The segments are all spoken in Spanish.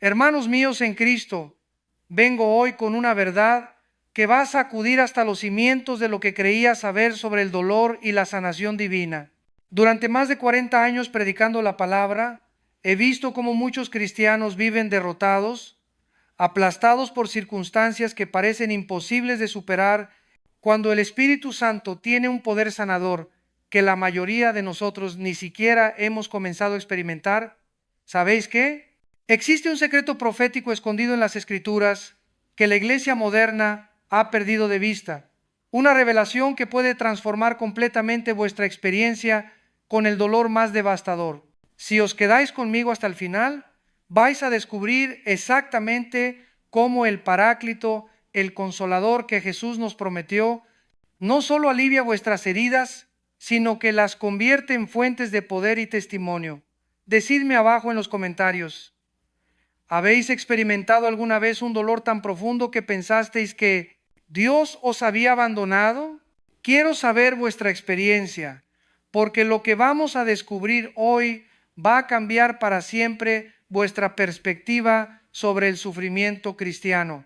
Hermanos míos en Cristo, vengo hoy con una verdad que va a sacudir hasta los cimientos de lo que creía saber sobre el dolor y la sanación divina. Durante más de 40 años predicando la palabra, he visto cómo muchos cristianos viven derrotados, aplastados por circunstancias que parecen imposibles de superar, cuando el Espíritu Santo tiene un poder sanador que la mayoría de nosotros ni siquiera hemos comenzado a experimentar. ¿Sabéis qué? Existe un secreto profético escondido en las Escrituras que la iglesia moderna ha perdido de vista. Una revelación que puede transformar completamente vuestra experiencia con el dolor más devastador. Si os quedáis conmigo hasta el final, vais a descubrir exactamente cómo el Paráclito, el Consolador que Jesús nos prometió, no solo alivia vuestras heridas, sino que las convierte en fuentes de poder y testimonio. Decidme abajo en los comentarios, ¿habéis experimentado alguna vez un dolor tan profundo que pensasteis que Dios os había abandonado? Quiero saber vuestra experiencia, porque lo que vamos a descubrir hoy va a cambiar para siempre vuestra perspectiva sobre el sufrimiento cristiano.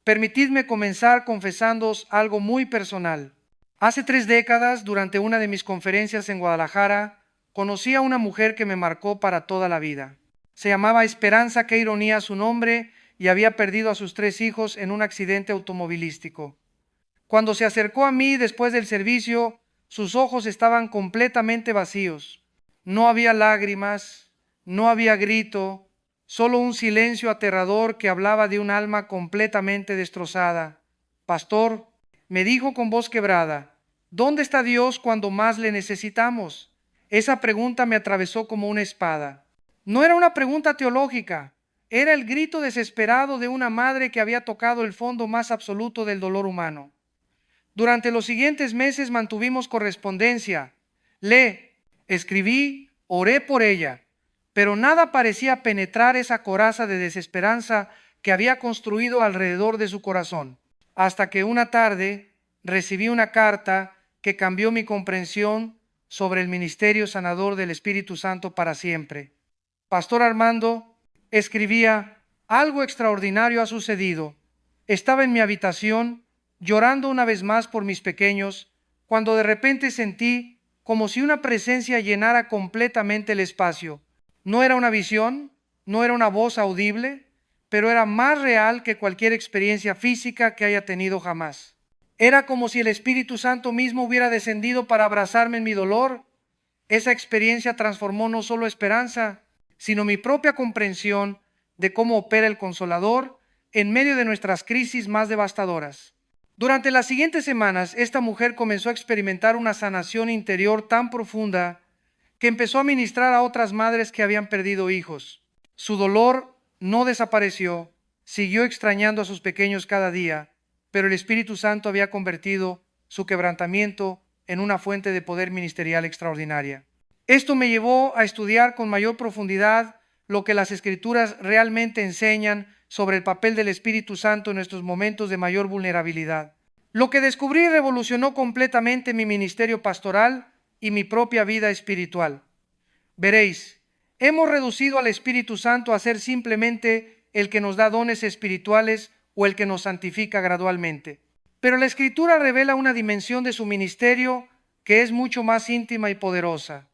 Permitidme comenzar confesándoos algo muy personal. Hace 3 décadas, durante una de mis conferencias en Guadalajara, conocí a una mujer que me marcó para toda la vida. Se llamaba Esperanza, qué ironía su nombre, y había perdido a sus 3 hijos en un accidente automovilístico. Cuando se acercó a mí después del servicio, sus ojos estaban completamente vacíos. No había lágrimas, no había grito, solo un silencio aterrador que hablaba de un alma completamente destrozada. Pastor, me dijo con voz quebrada, ¿dónde está Dios cuando más le necesitamos? Esa pregunta me atravesó como una espada. No era una pregunta teológica, era el grito desesperado de una madre que había tocado el fondo más absoluto del dolor humano. Durante los siguientes meses mantuvimos correspondencia. Le escribí, oré por ella, pero nada parecía penetrar esa coraza de desesperanza que había construido alrededor de su corazón, hasta que una tarde recibí una carta que cambió mi comprensión sobre el ministerio sanador del Espíritu Santo para siempre. Pastor Armando escribía, algo extraordinario ha sucedido. Estaba en mi habitación llorando una vez más por mis pequeños, cuando de repente sentí como si una presencia llenara completamente el espacio. No era una visión, no era una voz audible, pero era más real que cualquier experiencia física que haya tenido jamás. Era como si el Espíritu Santo mismo hubiera descendido para abrazarme en mi dolor. Esa experiencia transformó no solo esperanza, sino mi propia comprensión de cómo opera el Consolador en medio de nuestras crisis más devastadoras. Durante las siguientes semanas, esta mujer comenzó a experimentar una sanación interior tan profunda que empezó a ministrar a otras madres que habían perdido hijos. Su dolor no desapareció, siguió extrañando a sus pequeños cada día, pero el Espíritu Santo había convertido su quebrantamiento en una fuente de poder ministerial extraordinaria. Esto me llevó a estudiar con mayor profundidad lo que las Escrituras realmente enseñan sobre el papel del Espíritu Santo en nuestros momentos de mayor vulnerabilidad. Lo que descubrí revolucionó completamente mi ministerio pastoral y mi propia vida espiritual. Veréis, hemos reducido al Espíritu Santo a ser simplemente el que nos da dones espirituales o el que nos santifica gradualmente. Pero la Escritura revela una dimensión de su ministerio que es mucho más íntima y poderosa.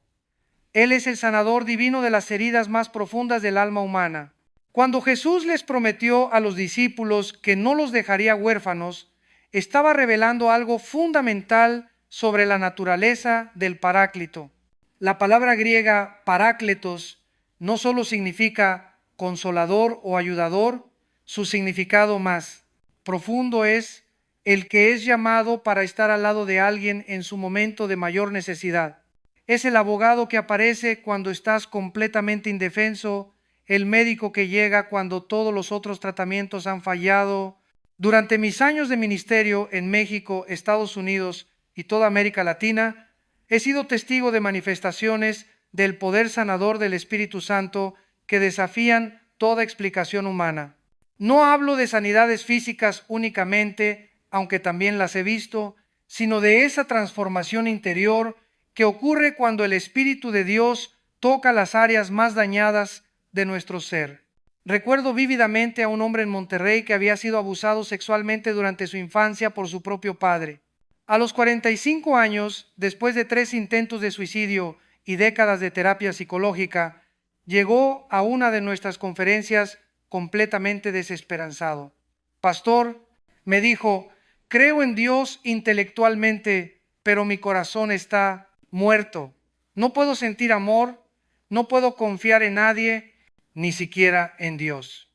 Él es el sanador divino de las heridas más profundas del alma humana. Cuando Jesús les prometió a los discípulos que no los dejaría huérfanos, estaba revelando algo fundamental sobre la naturaleza del Paráclito. La palabra griega parácletos no solo significa consolador o ayudador, su significado más profundo es el que es llamado para estar al lado de alguien en su momento de mayor necesidad. Es el abogado que aparece cuando estás completamente indefenso, el médico que llega cuando todos los otros tratamientos han fallado. Durante mis años de ministerio en México, Estados Unidos y toda América Latina, he sido testigo de manifestaciones del poder sanador del Espíritu Santo que desafían toda explicación humana. No hablo de sanidades físicas únicamente, aunque también las he visto, sino de esa transformación interior que ocurre cuando el Espíritu de Dios toca las áreas más dañadas de nuestro ser. Recuerdo vívidamente a un hombre en Monterrey que había sido abusado sexualmente durante su infancia por su propio padre. A los 45 años, después de 3 intentos de suicidio y décadas de terapia psicológica, llegó a una de nuestras conferencias completamente desesperanzado. Pastor, me dijo, creo en Dios intelectualmente, pero mi corazón está muerto. No puedo sentir amor, no puedo confiar en nadie, ni siquiera en Dios.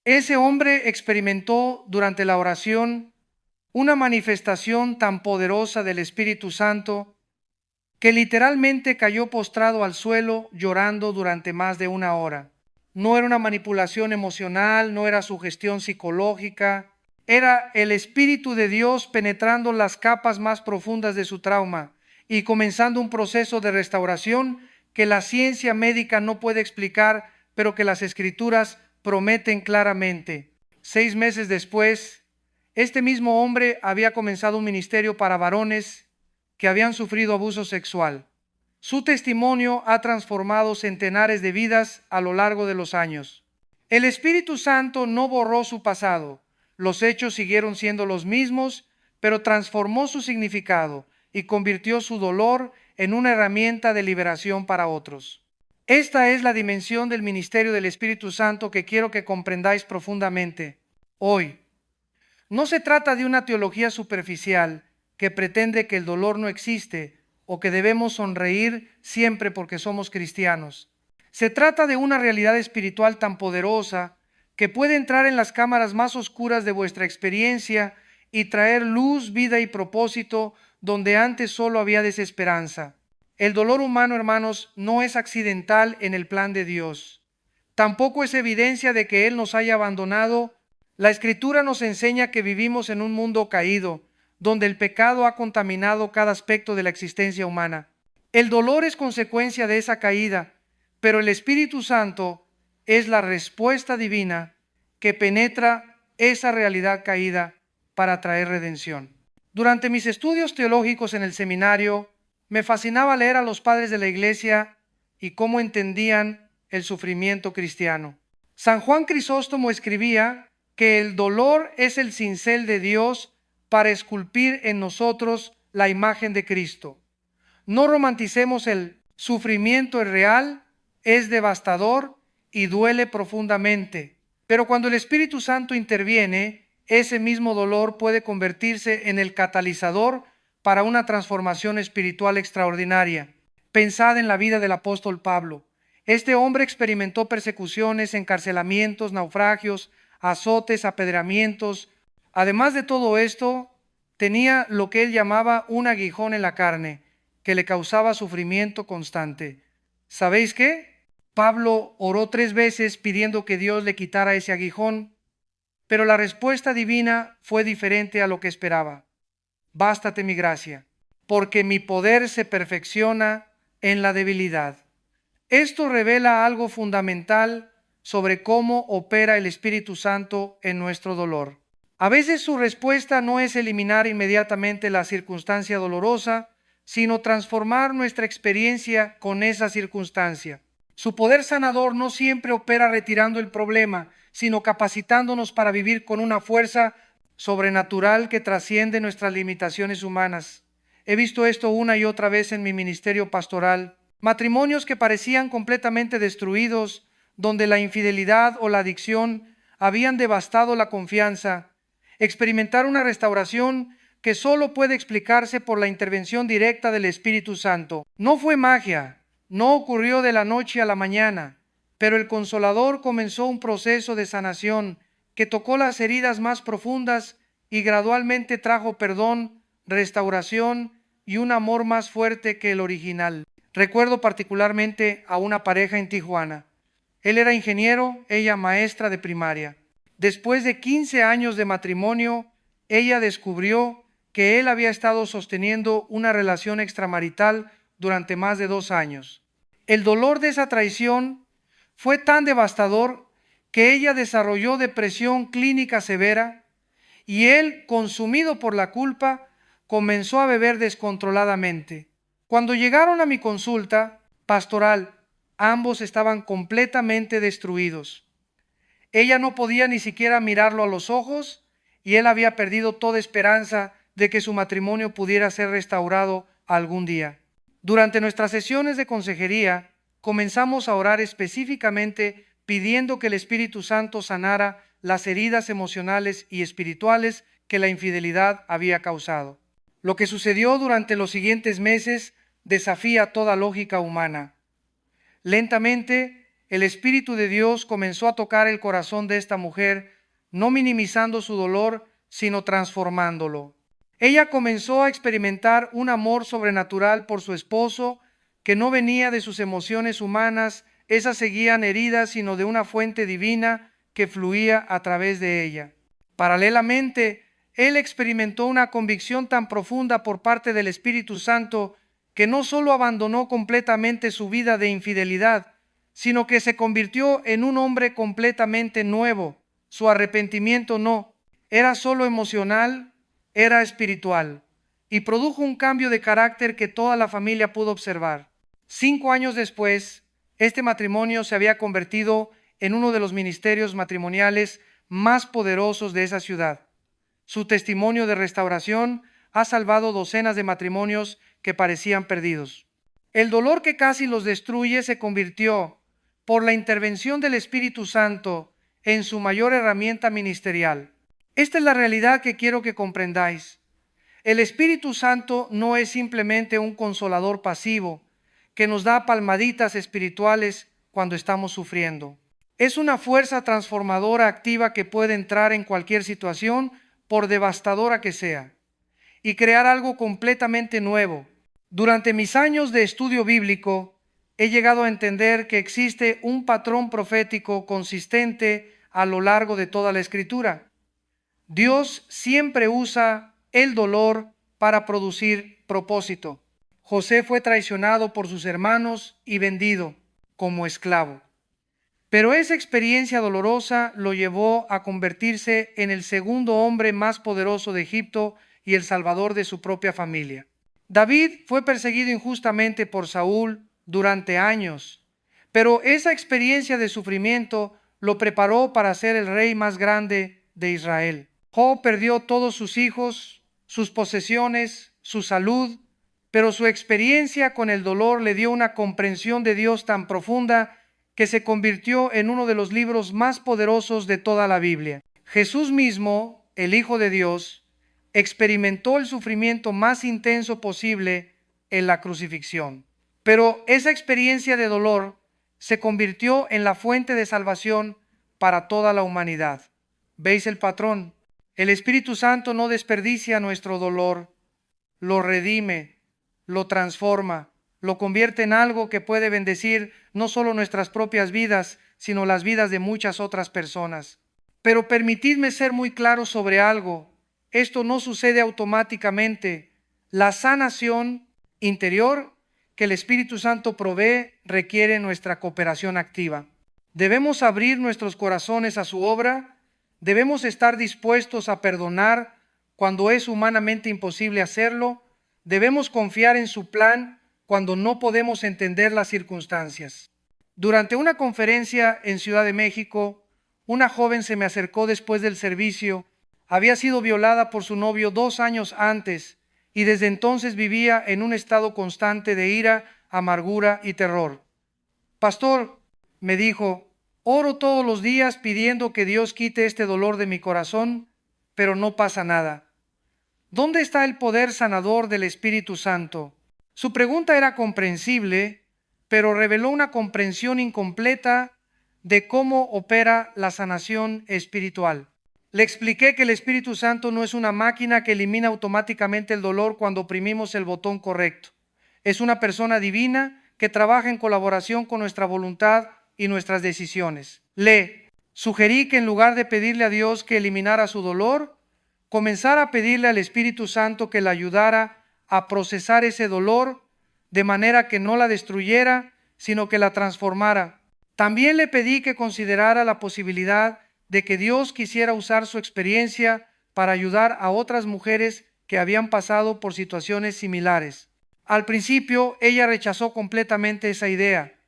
Ese hombre experimentó durante la oración una manifestación tan poderosa del Espíritu Santo que literalmente cayó postrado al suelo llorando durante más de una hora. No era una manipulación emocional, no era sugestión psicológica, era el Espíritu de Dios penetrando las capas más profundas de su trauma y comenzando un proceso de restauración que la ciencia médica no puede explicar, pero que las Escrituras prometen claramente. 6 meses después, este mismo hombre había comenzado un ministerio para varones que habían sufrido abuso sexual. Su testimonio ha transformado centenares de vidas a lo largo de los años. El Espíritu Santo no borró su pasado. Los hechos siguieron siendo los mismos, pero transformó su significado y convirtió su dolor en una herramienta de liberación para otros. Esta es la dimensión del ministerio del Espíritu Santo que quiero que comprendáis profundamente hoy. No se trata de una teología superficial que pretende que el dolor no existe o que debemos sonreír siempre porque somos cristianos. Se trata de una realidad espiritual tan poderosa que puede entrar en las cámaras más oscuras de vuestra experiencia y traer luz, vida y propósito donde antes solo había desesperanza. El dolor humano, hermanos, no es accidental en el plan de Dios. Tampoco es evidencia de que Él nos haya abandonado. La Escritura nos enseña que vivimos en un mundo caído, donde el pecado ha contaminado cada aspecto de la existencia humana. El dolor es consecuencia de esa caída, pero el Espíritu Santo es la respuesta divina que penetra esa realidad caída para traer redención. Durante mis estudios teológicos en el seminario, me fascinaba leer a los padres de la iglesia y cómo entendían el sufrimiento cristiano. San Juan Crisóstomo escribía que el dolor es el cincel de Dios para esculpir en nosotros la imagen de Cristo. No romanticemos el sufrimiento, es real, es devastador y duele profundamente. Pero cuando el Espíritu Santo interviene, ese mismo dolor puede convertirse en el catalizador para una transformación espiritual extraordinaria. Pensad en la vida del apóstol Pablo. Este hombre experimentó persecuciones, encarcelamientos, naufragios, azotes, apedreamientos. Además de todo esto, tenía lo que él llamaba un aguijón en la carne, que le causaba sufrimiento constante. ¿Sabéis qué? Pablo oró 3 veces pidiendo que Dios le quitara ese aguijón, pero la respuesta divina fue diferente a lo que esperaba. Bástate mi gracia, porque mi poder se perfecciona en la debilidad. Esto revela algo fundamental sobre cómo opera el Espíritu Santo en nuestro dolor. A veces su respuesta no es eliminar inmediatamente la circunstancia dolorosa, sino transformar nuestra experiencia con esa circunstancia. Su poder sanador no siempre opera retirando el problema, sino capacitándonos para vivir con una fuerza sobrenatural que trasciende nuestras limitaciones humanas. He visto esto una y otra vez en mi ministerio pastoral. Matrimonios que parecían completamente destruidos, donde la infidelidad o la adicción habían devastado la confianza, experimentar una restauración que solo puede explicarse por la intervención directa del Espíritu Santo. No fue magia, no ocurrió de la noche a la mañana, pero el Consolador comenzó un proceso de sanación que tocó las heridas más profundas y gradualmente trajo perdón, restauración y un amor más fuerte que el original. Recuerdo particularmente a una pareja en Tijuana. Él era ingeniero, ella maestra de primaria. Después de 15 años de matrimonio, ella descubrió que él había estado sosteniendo una relación extramarital durante más de 2 años. El dolor de esa traición fue tan devastador que ella desarrolló depresión clínica severa y él, consumido por la culpa, comenzó a beber descontroladamente. Cuando llegaron a mi consulta pastoral, ambos estaban completamente destruidos. Ella no podía ni siquiera mirarlo a los ojos y él había perdido toda esperanza de que su matrimonio pudiera ser restaurado algún día. Durante nuestras sesiones de consejería, comenzamos a orar específicamente pidiendo que el Espíritu Santo sanara las heridas emocionales y espirituales que la infidelidad había causado. Lo que sucedió durante los siguientes meses desafía toda lógica humana. Lentamente, el Espíritu de Dios comenzó a tocar el corazón de esta mujer, no minimizando su dolor, sino transformándolo. Ella comenzó a experimentar un amor sobrenatural por su esposo que no venía de sus emociones humanas, esas seguían heridas, sino de una fuente divina que fluía a través de ella. Paralelamente, él experimentó una convicción tan profunda por parte del Espíritu Santo que no solo abandonó completamente su vida de infidelidad, sino que se convirtió en un hombre completamente nuevo. Su arrepentimiento no era solo emocional, era espiritual, y produjo un cambio de carácter que toda la familia pudo observar. 5 años después, este matrimonio se había convertido en uno de los ministerios matrimoniales más poderosos de esa ciudad. Su testimonio de restauración ha salvado docenas de matrimonios que parecían perdidos. El dolor que casi los destruye se convirtió, por la intervención del Espíritu Santo, en su mayor herramienta ministerial. Esta es la realidad que quiero que comprendáis. El Espíritu Santo no es simplemente un consolador pasivo que nos da palmaditas espirituales cuando estamos sufriendo. Es una fuerza transformadora activa que puede entrar en cualquier situación, por devastadora que sea, y crear algo completamente nuevo. Durante mis años de estudio bíblico, he llegado a entender que existe un patrón profético consistente a lo largo de toda la Escritura. Dios siempre usa el dolor para producir propósito. José fue traicionado por sus hermanos y vendido como esclavo. Pero esa experiencia dolorosa lo llevó a convertirse en el segundo hombre más poderoso de Egipto y el salvador de su propia familia. David fue perseguido injustamente por Saúl durante años, pero esa experiencia de sufrimiento lo preparó para ser el rey más grande de Israel. Job perdió todos sus hijos, sus posesiones, su salud, pero su experiencia con el dolor le dio una comprensión de Dios tan profunda que se convirtió en uno de los libros más poderosos de toda la Biblia. Jesús mismo, el Hijo de Dios, experimentó el sufrimiento más intenso posible en la crucifixión. Pero esa experiencia de dolor se convirtió en la fuente de salvación para toda la humanidad. ¿Veis el patrón? El Espíritu Santo no desperdicia nuestro dolor, lo redime, lo transforma, lo convierte en algo que puede bendecir no solo nuestras propias vidas, sino las vidas de muchas otras personas. Pero permitidme ser muy claro sobre algo. Esto no sucede automáticamente. La sanación interior que el Espíritu Santo provee requiere nuestra cooperación activa. Debemos abrir nuestros corazones a su obra, debemos estar dispuestos a perdonar cuando es humanamente imposible hacerlo, debemos confiar en su plan cuando no podemos entender las circunstancias. Durante una conferencia en Ciudad de México, una joven se me acercó después del servicio. Había sido violada por su novio 2 años antes y desde entonces vivía en un estado constante de ira, amargura y terror. Pastor, me dijo, oro todos los días pidiendo que Dios quite este dolor de mi corazón, pero no pasa nada. ¿Dónde está el poder sanador del Espíritu Santo? Su pregunta era comprensible, pero reveló una comprensión incompleta de cómo opera la sanación espiritual. Le expliqué que el Espíritu Santo no es una máquina que elimina automáticamente el dolor cuando oprimimos el botón correcto. Es una persona divina que trabaja en colaboración con nuestra voluntad y nuestras decisiones. Le sugerí que en lugar de pedirle a Dios que eliminara su dolor, comenzara a pedirle al Espíritu Santo que la ayudara a procesar ese dolor de manera que no la destruyera, sino que la transformara. También le pedí que considerara la posibilidad de que Dios quisiera usar su experiencia para ayudar a otras mujeres que habían pasado por situaciones similares. Al principio, ella rechazó completamente esa idea.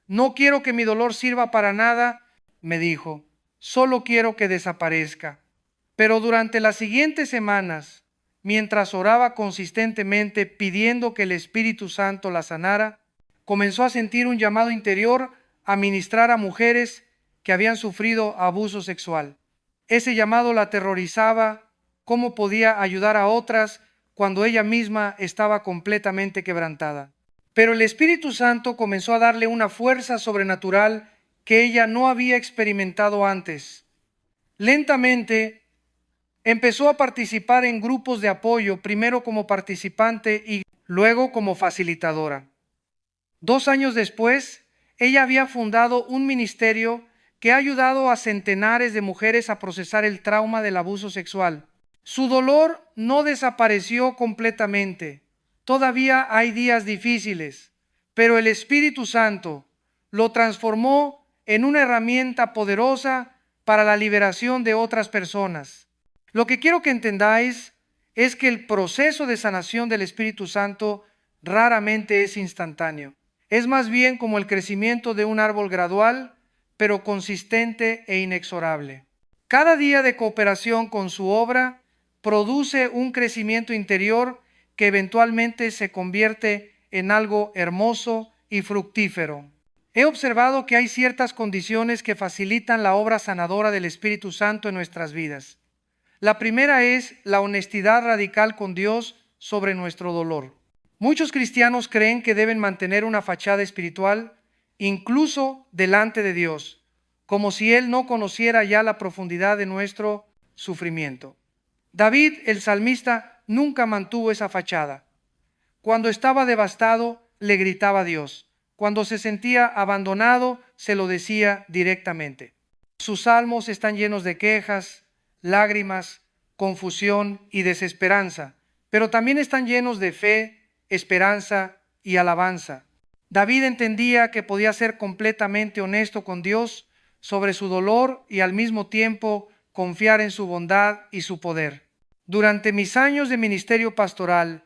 No quiero que mi dolor sirva para nada, me dijo. solo quiero que desaparezca. Pero durante las siguientes semanas, mientras oraba consistentemente pidiendo que el Espíritu Santo la sanara, comenzó a sentir un llamado interior a ministrar a mujeres que habían sufrido abuso sexual. Ese llamado la aterrorizaba. ¿Cómo podía ayudar a otras cuando ella misma estaba completamente quebrantada? Pero el Espíritu Santo comenzó a darle una fuerza sobrenatural que ella no había experimentado antes. Lentamente empezó a participar en grupos de apoyo, primero como participante y luego como facilitadora. 2 años después, ella había fundado un ministerio que ha ayudado a centenares de mujeres a procesar el trauma del abuso sexual. Su dolor no desapareció completamente. Todavía hay días difíciles, pero el Espíritu Santo lo transformó en una herramienta poderosa para la liberación de otras personas. Lo que quiero que entendáis es que el proceso de sanación del Espíritu Santo raramente es instantáneo. Es más bien como el crecimiento de un árbol gradual, pero consistente e inexorable. Cada día de cooperación con su obra produce un crecimiento interior que eventualmente se convierte en algo hermoso y fructífero. He observado que hay ciertas condiciones que facilitan la obra sanadora del Espíritu Santo en nuestras vidas. La primera es la honestidad radical con Dios sobre nuestro dolor. Muchos cristianos creen que deben mantener una fachada espiritual incluso delante de Dios, como si Él no conociera ya la profundidad de nuestro sufrimiento. David, el salmista, nunca mantuvo esa fachada. Cuando estaba devastado, le gritaba a Dios. Cuando se sentía abandonado, se lo decía directamente. Sus salmos están llenos de quejas, lágrimas, confusión y desesperanza, pero también están llenos de fe, esperanza y alabanza. David entendía que podía ser completamente honesto con Dios sobre su dolor y al mismo tiempo confiar en su bondad y su poder. Durante mis años de ministerio pastoral,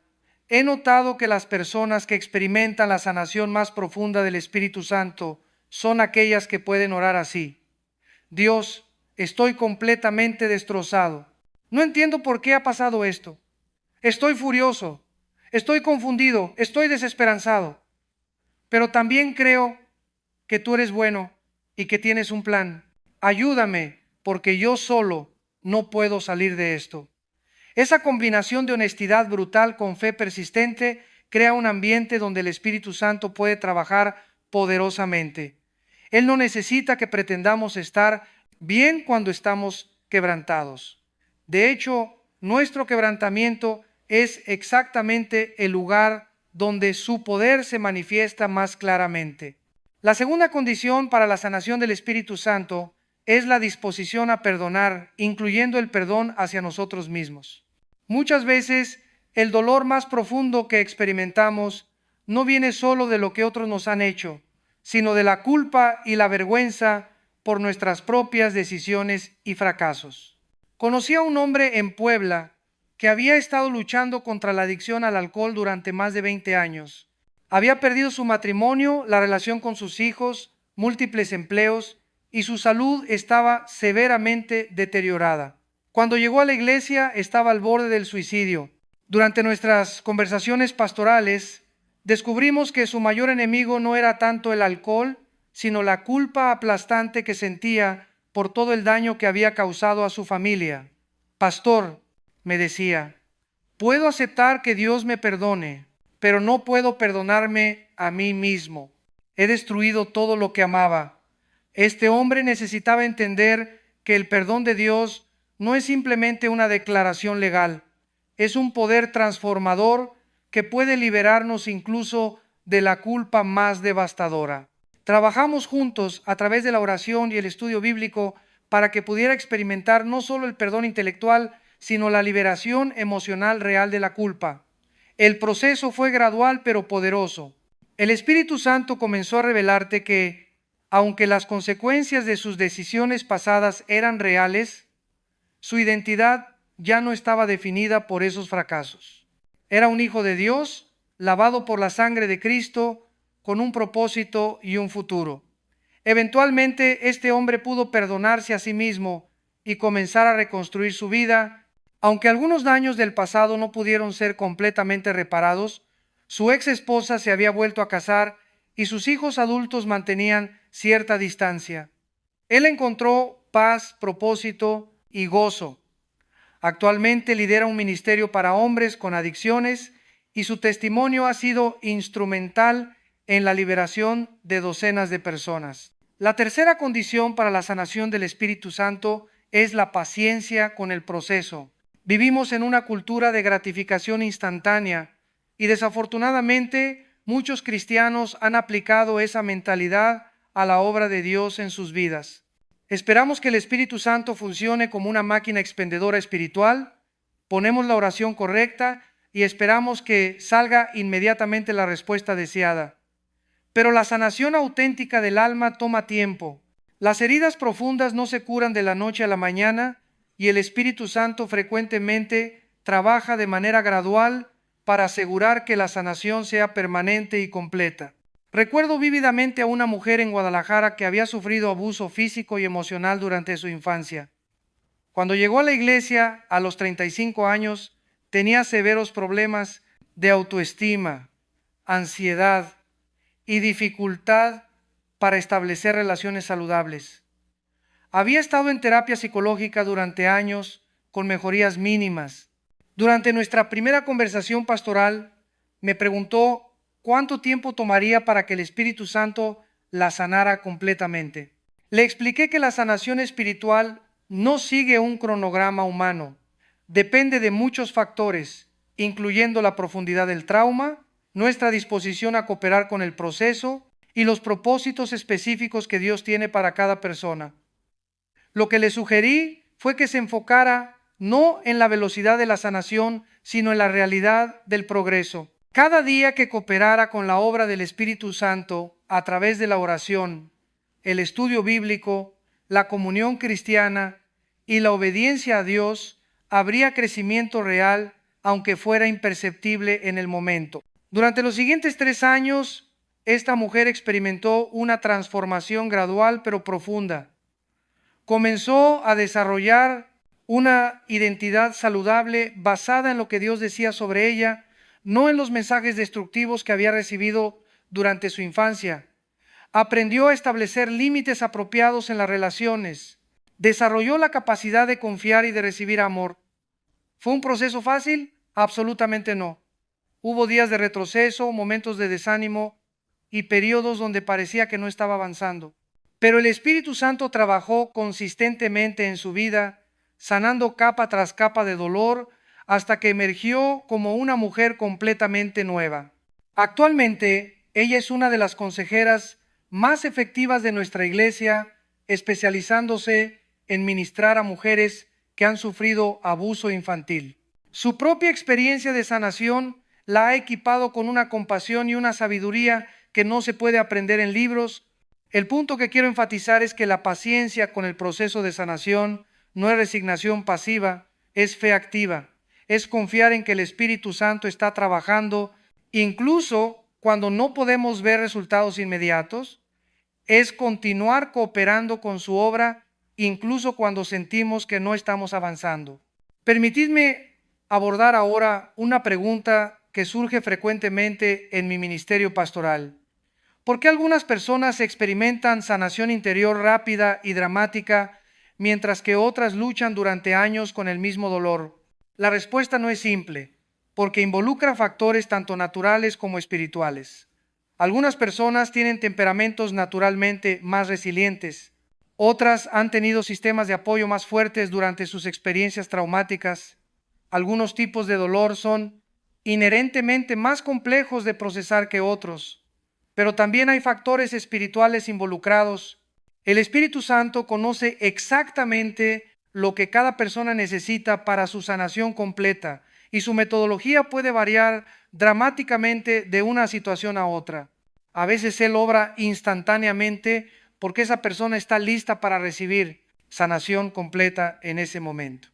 he notado que las personas que experimentan la sanación más profunda del Espíritu Santo son aquellas que pueden orar así: Dios, estoy completamente destrozado. No entiendo por qué ha pasado esto. Estoy furioso, estoy confundido, estoy desesperanzado. Pero también creo que tú eres bueno y que tienes un plan. Ayúdame, porque yo solo no puedo salir de esto. Esa combinación de honestidad brutal con fe persistente crea un ambiente donde el Espíritu Santo puede trabajar poderosamente. Él no necesita que pretendamos estar bien cuando estamos quebrantados. De hecho, nuestro quebrantamiento es exactamente el lugar donde su poder se manifiesta más claramente. La segunda condición para la sanación del Espíritu Santo es la disposición a perdonar, incluyendo el perdón hacia nosotros mismos. Muchas veces el dolor más profundo que experimentamos no viene solo de lo que otros nos han hecho, sino de la culpa y la vergüenza por nuestras propias decisiones y fracasos. Conocí a un hombre en Puebla que había estado luchando contra la adicción al alcohol durante más de 20 años. Había perdido su matrimonio, la relación con sus hijos, múltiples empleos y su salud estaba severamente deteriorada. Cuando llegó a la iglesia estaba al borde del suicidio. Durante nuestras conversaciones pastorales descubrimos que su mayor enemigo no era tanto el alcohol, sino la culpa aplastante que sentía por todo el daño que había causado a su familia. Pastor, me decía, puedo aceptar que Dios me perdone, pero no puedo perdonarme a mí mismo. He destruido todo lo que amaba. Este hombre necesitaba entender que el perdón de Dios no es simplemente una declaración legal, es un poder transformador que puede liberarnos incluso de la culpa más devastadora. Trabajamos juntos a través de la oración y el estudio bíblico para que pudiera experimentar no solo el perdón intelectual, sino la liberación emocional real de la culpa. El proceso fue gradual pero poderoso. El Espíritu Santo comenzó a revelarte que, aunque las consecuencias de sus decisiones pasadas eran reales, su identidad ya no estaba definida por esos fracasos. Era un hijo de Dios, lavado por la sangre de Cristo, con un propósito y un futuro. Eventualmente, este hombre pudo perdonarse a sí mismo y comenzar a reconstruir su vida. Aunque algunos daños del pasado no pudieron ser completamente reparados, su ex esposa se había vuelto a casar y sus hijos adultos mantenían cierta distancia. Él encontró paz, propósito y gozo. Actualmente lidera un ministerio para hombres con adicciones y su testimonio ha sido instrumental en la liberación de docenas de personas. La tercera condición para la sanación del Espíritu Santo es la paciencia con el proceso. Vivimos en una cultura de gratificación instantánea y desafortunadamente muchos cristianos han aplicado esa mentalidad a la obra de Dios en sus vidas. Esperamos que el Espíritu Santo funcione como una máquina expendedora espiritual, ponemos la oración correcta y esperamos que salga inmediatamente la respuesta deseada. Pero la sanación auténtica del alma toma tiempo. Las heridas profundas no se curan de la noche a la mañana y el Espíritu Santo frecuentemente trabaja de manera gradual para asegurar que la sanación sea permanente y completa. Recuerdo vívidamente a una mujer en Guadalajara que había sufrido abuso físico y emocional durante su infancia. Cuando llegó a la iglesia a los 35 años, tenía severos problemas de autoestima, ansiedad y dificultad para establecer relaciones saludables. Había estado en terapia psicológica durante años con mejorías mínimas. Durante nuestra primera conversación pastoral, me preguntó cuánto tiempo tomaría para que el Espíritu Santo la sanara completamente. Le expliqué que la sanación espiritual no sigue un cronograma humano, depende de muchos factores, incluyendo la profundidad del trauma, nuestra disposición a cooperar con el proceso y los propósitos específicos que Dios tiene para cada persona. Lo que le sugerí fue que se enfocara no en la velocidad de la sanación, sino en la realidad del progreso. Cada día que cooperara con la obra del Espíritu Santo a través de la oración, el estudio bíblico, la comunión cristiana y la obediencia a Dios, habría crecimiento real, aunque fuera imperceptible en el momento. Durante los siguientes 3 años, esta mujer experimentó una transformación gradual pero profunda. Comenzó a desarrollar una identidad saludable basada en lo que Dios decía sobre ella, no en los mensajes destructivos que había recibido durante su infancia. Aprendió a establecer límites apropiados en las relaciones. Desarrolló la capacidad de confiar y de recibir amor. ¿Fue un proceso fácil? Absolutamente no. Hubo días de retroceso, momentos de desánimo y periodos donde parecía que no estaba avanzando. Pero el Espíritu Santo trabajó consistentemente en su vida, sanando capa tras capa de dolor, hasta que emergió como una mujer completamente nueva. Actualmente, ella es una de las consejeras más efectivas de nuestra iglesia, especializándose en ministrar a mujeres que han sufrido abuso infantil. Su propia experiencia de sanación la ha equipado con una compasión y una sabiduría que no se puede aprender en libros. El punto que quiero enfatizar es que la paciencia con el proceso de sanación no es resignación pasiva, es fe activa, es confiar en que el Espíritu Santo está trabajando, incluso cuando no podemos ver resultados inmediatos, es continuar cooperando con su obra, incluso cuando sentimos que no estamos avanzando. Permitidme abordar ahora una pregunta que surge frecuentemente en mi ministerio pastoral. ¿Por qué algunas personas experimentan sanación interior rápida y dramática, mientras que otras luchan durante años con el mismo dolor? La respuesta no es simple, porque involucra factores tanto naturales como espirituales. Algunas personas tienen temperamentos naturalmente más resilientes. Otras han tenido sistemas de apoyo más fuertes durante sus experiencias traumáticas. Algunos tipos de dolor son inherentemente más complejos de procesar que otros. Pero también hay factores espirituales involucrados. El Espíritu Santo conoce exactamente lo que cada persona necesita para su sanación completa y su metodología puede variar dramáticamente de una situación a otra. A veces Él obra instantáneamente porque esa persona está lista para recibir sanación completa en ese momento.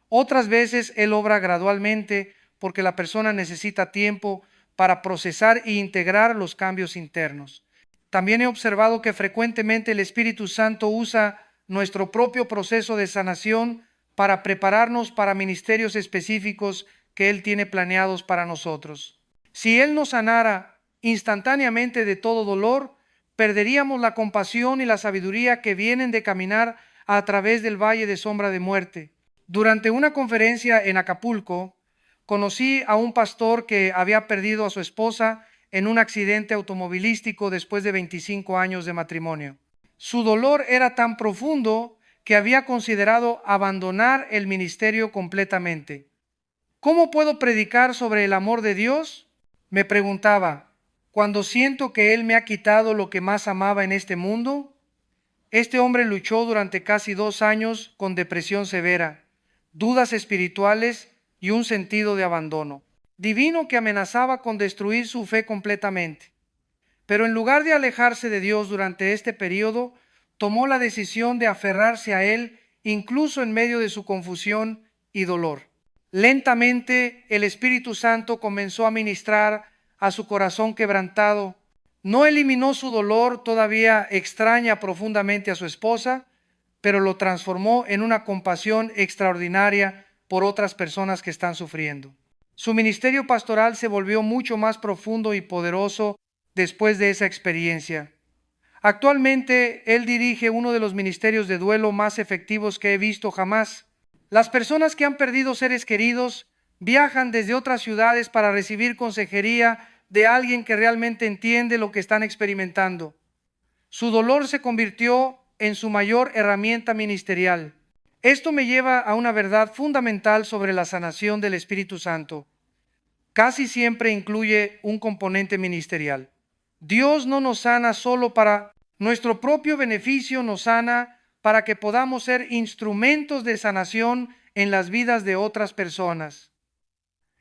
Otras veces Él obra gradualmente porque la persona necesita tiempo para procesar e integrar los cambios internos. También he observado que frecuentemente el Espíritu Santo usa nuestro propio proceso de sanación para prepararnos para ministerios específicos que Él tiene planeados para nosotros. Si Él nos sanara instantáneamente de todo dolor, perderíamos la compasión y la sabiduría que vienen de caminar a través del valle de sombra de muerte. Durante una conferencia en Acapulco, conocí a un pastor que había perdido a su esposa en un accidente automovilístico después de 25 años de matrimonio. Su dolor era tan profundo que había considerado abandonar el ministerio completamente. ¿Cómo puedo predicar sobre el amor de Dios?, me preguntaba, cuando siento que Él me ha quitado lo que más amaba en este mundo. Este hombre luchó durante casi 2 años con depresión severa, dudas espirituales y un sentido de abandono divino que amenazaba con destruir su fe completamente. Pero en lugar de alejarse de Dios durante este periodo, tomó la decisión de aferrarse a Él incluso en medio de su confusión y dolor. Lentamente el Espíritu Santo comenzó a ministrar a su corazón quebrantado. No eliminó su dolor, todavía extraña profundamente a su esposa, pero lo transformó en una compasión extraordinaria por otras personas que están sufriendo. Su ministerio pastoral se volvió mucho más profundo y poderoso después de esa experiencia. Actualmente, él dirige uno de los ministerios de duelo más efectivos que he visto jamás. Las personas que han perdido seres queridos viajan desde otras ciudades para recibir consejería de alguien que realmente entiende lo que están experimentando. Su dolor se convirtió en su mayor herramienta ministerial. Esto me lleva a una verdad fundamental sobre la sanación del Espíritu Santo. Casi siempre incluye un componente ministerial. Dios no nos sana solo para nuestro propio beneficio, nos sana para que podamos ser instrumentos de sanación en las vidas de otras personas.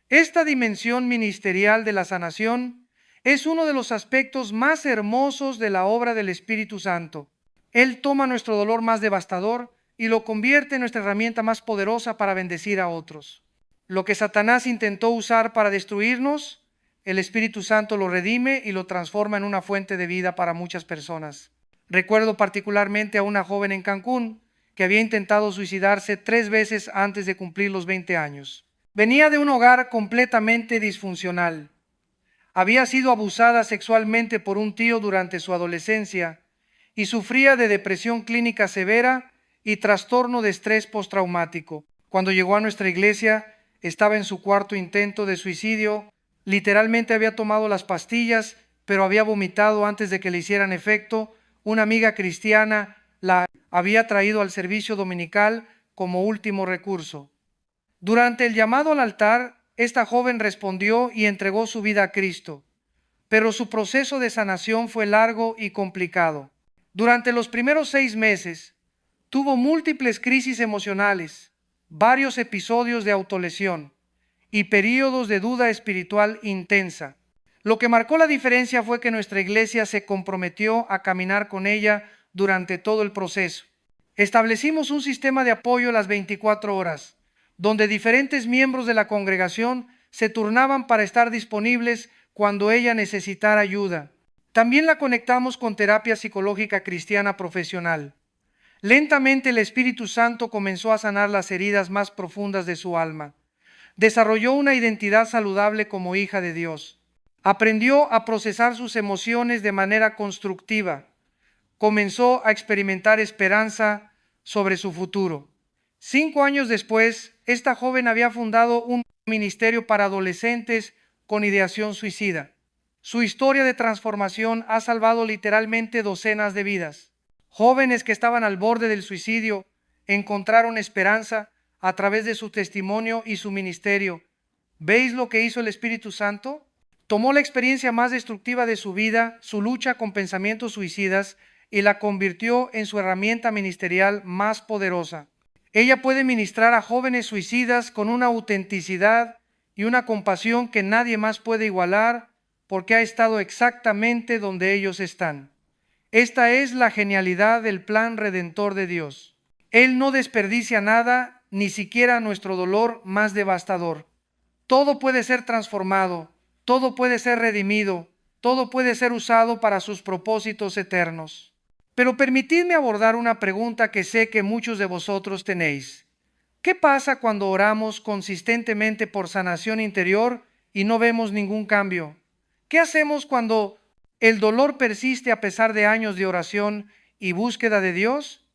Esta dimensión ministerial de la sanación es uno de los aspectos más hermosos de la obra del Espíritu Santo. Él toma nuestro dolor más devastador y lo convierte en nuestra herramienta más poderosa para bendecir a otros. Lo que Satanás intentó usar para destruirnos, el Espíritu Santo lo redime y lo transforma en una fuente de vida para muchas personas. Recuerdo particularmente a una joven en Cancún que había intentado suicidarse 3 veces antes de cumplir los 20 años. Venía de un hogar completamente disfuncional. Había sido abusada sexualmente por un tío durante su adolescencia y sufría de depresión clínica severa y trastorno de estrés postraumático. Cuando llegó a nuestra iglesia, estaba en su 4º intento de suicidio. Literalmente había tomado las pastillas, pero había vomitado antes de que le hicieran efecto. Una amiga cristiana la había traído al servicio dominical como último recurso. Durante el llamado al altar, esta joven respondió y entregó su vida a Cristo, pero su proceso de sanación fue largo y complicado. Durante los primeros 6 meses, tuvo múltiples crisis emocionales, varios episodios de autolesión y períodos de duda espiritual intensa. Lo que marcó la diferencia fue que nuestra iglesia se comprometió a caminar con ella durante todo el proceso. Establecimos un sistema de apoyo las 24 horas, donde diferentes miembros de la congregación se turnaban para estar disponibles cuando ella necesitara ayuda. También la conectamos con terapia psicológica cristiana profesional. Lentamente el Espíritu Santo comenzó a sanar las heridas más profundas de su alma. Desarrolló una identidad saludable como hija de Dios. Aprendió a procesar sus emociones de manera constructiva. Comenzó a experimentar esperanza sobre su futuro. 5 años después, esta joven había fundado un ministerio para adolescentes con ideación suicida. Su historia de transformación ha salvado literalmente docenas de vidas. Jóvenes que estaban al borde del suicidio encontraron esperanza a través de su testimonio y su ministerio. ¿Veis lo que hizo el Espíritu Santo? Tomó la experiencia más destructiva de su vida, su lucha con pensamientos suicidas, y la convirtió en su herramienta ministerial más poderosa. Ella puede ministrar a jóvenes suicidas con una autenticidad y una compasión que nadie más puede igualar, porque ha estado exactamente donde ellos están. Esta es la genialidad del plan redentor de Dios. Él no desperdicia nada, ni siquiera nuestro dolor más devastador. Todo puede ser transformado, todo puede ser redimido, todo puede ser usado para sus propósitos eternos. Pero permitidme abordar una pregunta que sé que muchos de vosotros tenéis. ¿Qué pasa cuando oramos consistentemente por sanación interior y no vemos ningún cambio? ¿Qué hacemos cuando el dolor persiste a pesar de años de oración y búsqueda de Dios?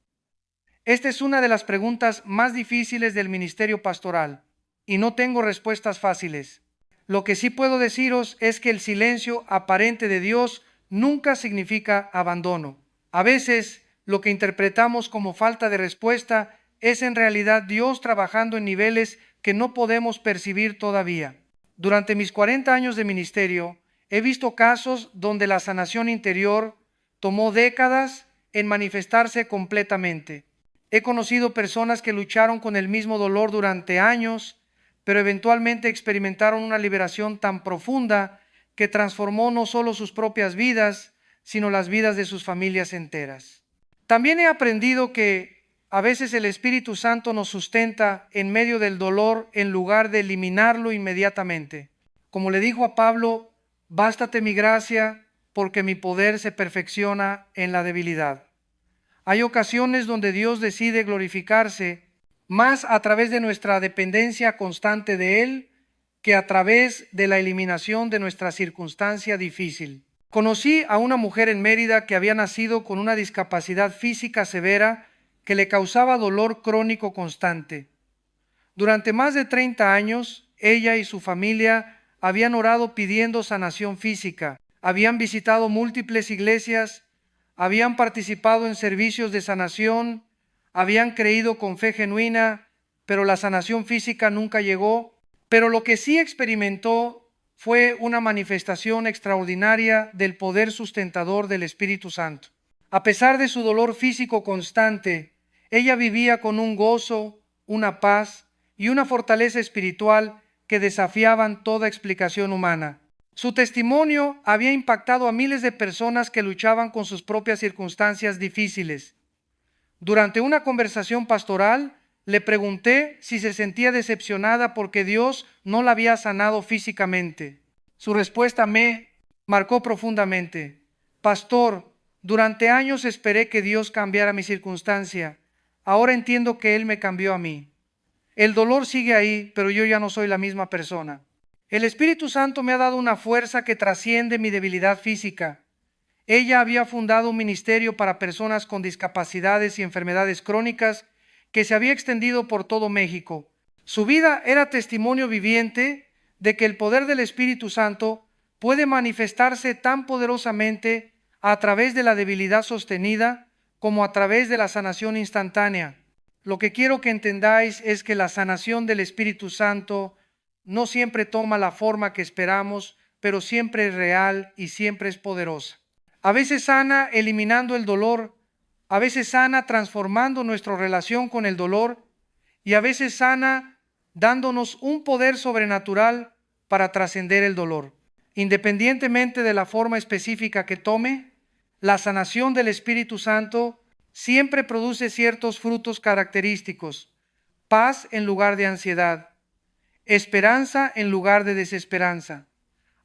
Esta es una de las preguntas más difíciles del ministerio pastoral y no tengo respuestas fáciles. Lo que sí puedo deciros es que el silencio aparente de Dios nunca significa abandono. A veces lo que interpretamos como falta de respuesta es en realidad Dios trabajando en niveles que no podemos percibir todavía. Durante mis 40 años de ministerio, he visto casos donde la sanación interior tomó décadas en manifestarse completamente. He conocido personas que lucharon con el mismo dolor durante años, pero eventualmente experimentaron una liberación tan profunda que transformó no solo sus propias vidas, sino las vidas de sus familias enteras. También he aprendido que a veces el Espíritu Santo nos sustenta en medio del dolor en lugar de eliminarlo inmediatamente. Como le dijo a Pablo, bástate mi gracia, porque mi poder se perfecciona en la debilidad. Hay ocasiones donde Dios decide glorificarse más a través de nuestra dependencia constante de Él que a través de la eliminación de nuestra circunstancia difícil. Conocí a una mujer en Mérida que había nacido con una discapacidad física severa que le causaba dolor crónico constante. Durante más de 30 años, ella y su familia habían orado pidiendo sanación física, habían visitado múltiples iglesias, habían participado en servicios de sanación, habían creído con fe genuina, pero la sanación física nunca llegó. Pero lo que sí experimentó fue una manifestación extraordinaria del poder sustentador del Espíritu Santo. A pesar de su dolor físico constante, ella vivía con un gozo, una paz y una fortaleza espiritual que desafiaban toda explicación humana. Su testimonio había impactado a miles de personas que luchaban con sus propias circunstancias difíciles. Durante una conversación pastoral, le pregunté si se sentía decepcionada porque Dios no la había sanado físicamente. Su respuesta me marcó profundamente. Pastor, durante años esperé que Dios cambiara mi circunstancia. Ahora entiendo que Él me cambió a mí. El dolor sigue ahí, pero yo ya no soy la misma persona. El Espíritu Santo me ha dado una fuerza que trasciende mi debilidad física. Ella había fundado un ministerio para personas con discapacidades y enfermedades crónicas que se había extendido por todo México. Su vida era testimonio viviente de que el poder del Espíritu Santo puede manifestarse tan poderosamente a través de la debilidad sostenida como a través de la sanación instantánea. Lo que quiero que entendáis es que la sanación del Espíritu Santo no siempre toma la forma que esperamos, pero siempre es real y siempre es poderosa. A veces sana eliminando el dolor, a veces sana transformando nuestra relación con el dolor y a veces sana dándonos un poder sobrenatural para trascender el dolor. Independientemente de la forma específica que tome, la sanación del Espíritu Santo siempre produce ciertos frutos característicos: paz en lugar de ansiedad, esperanza en lugar de desesperanza,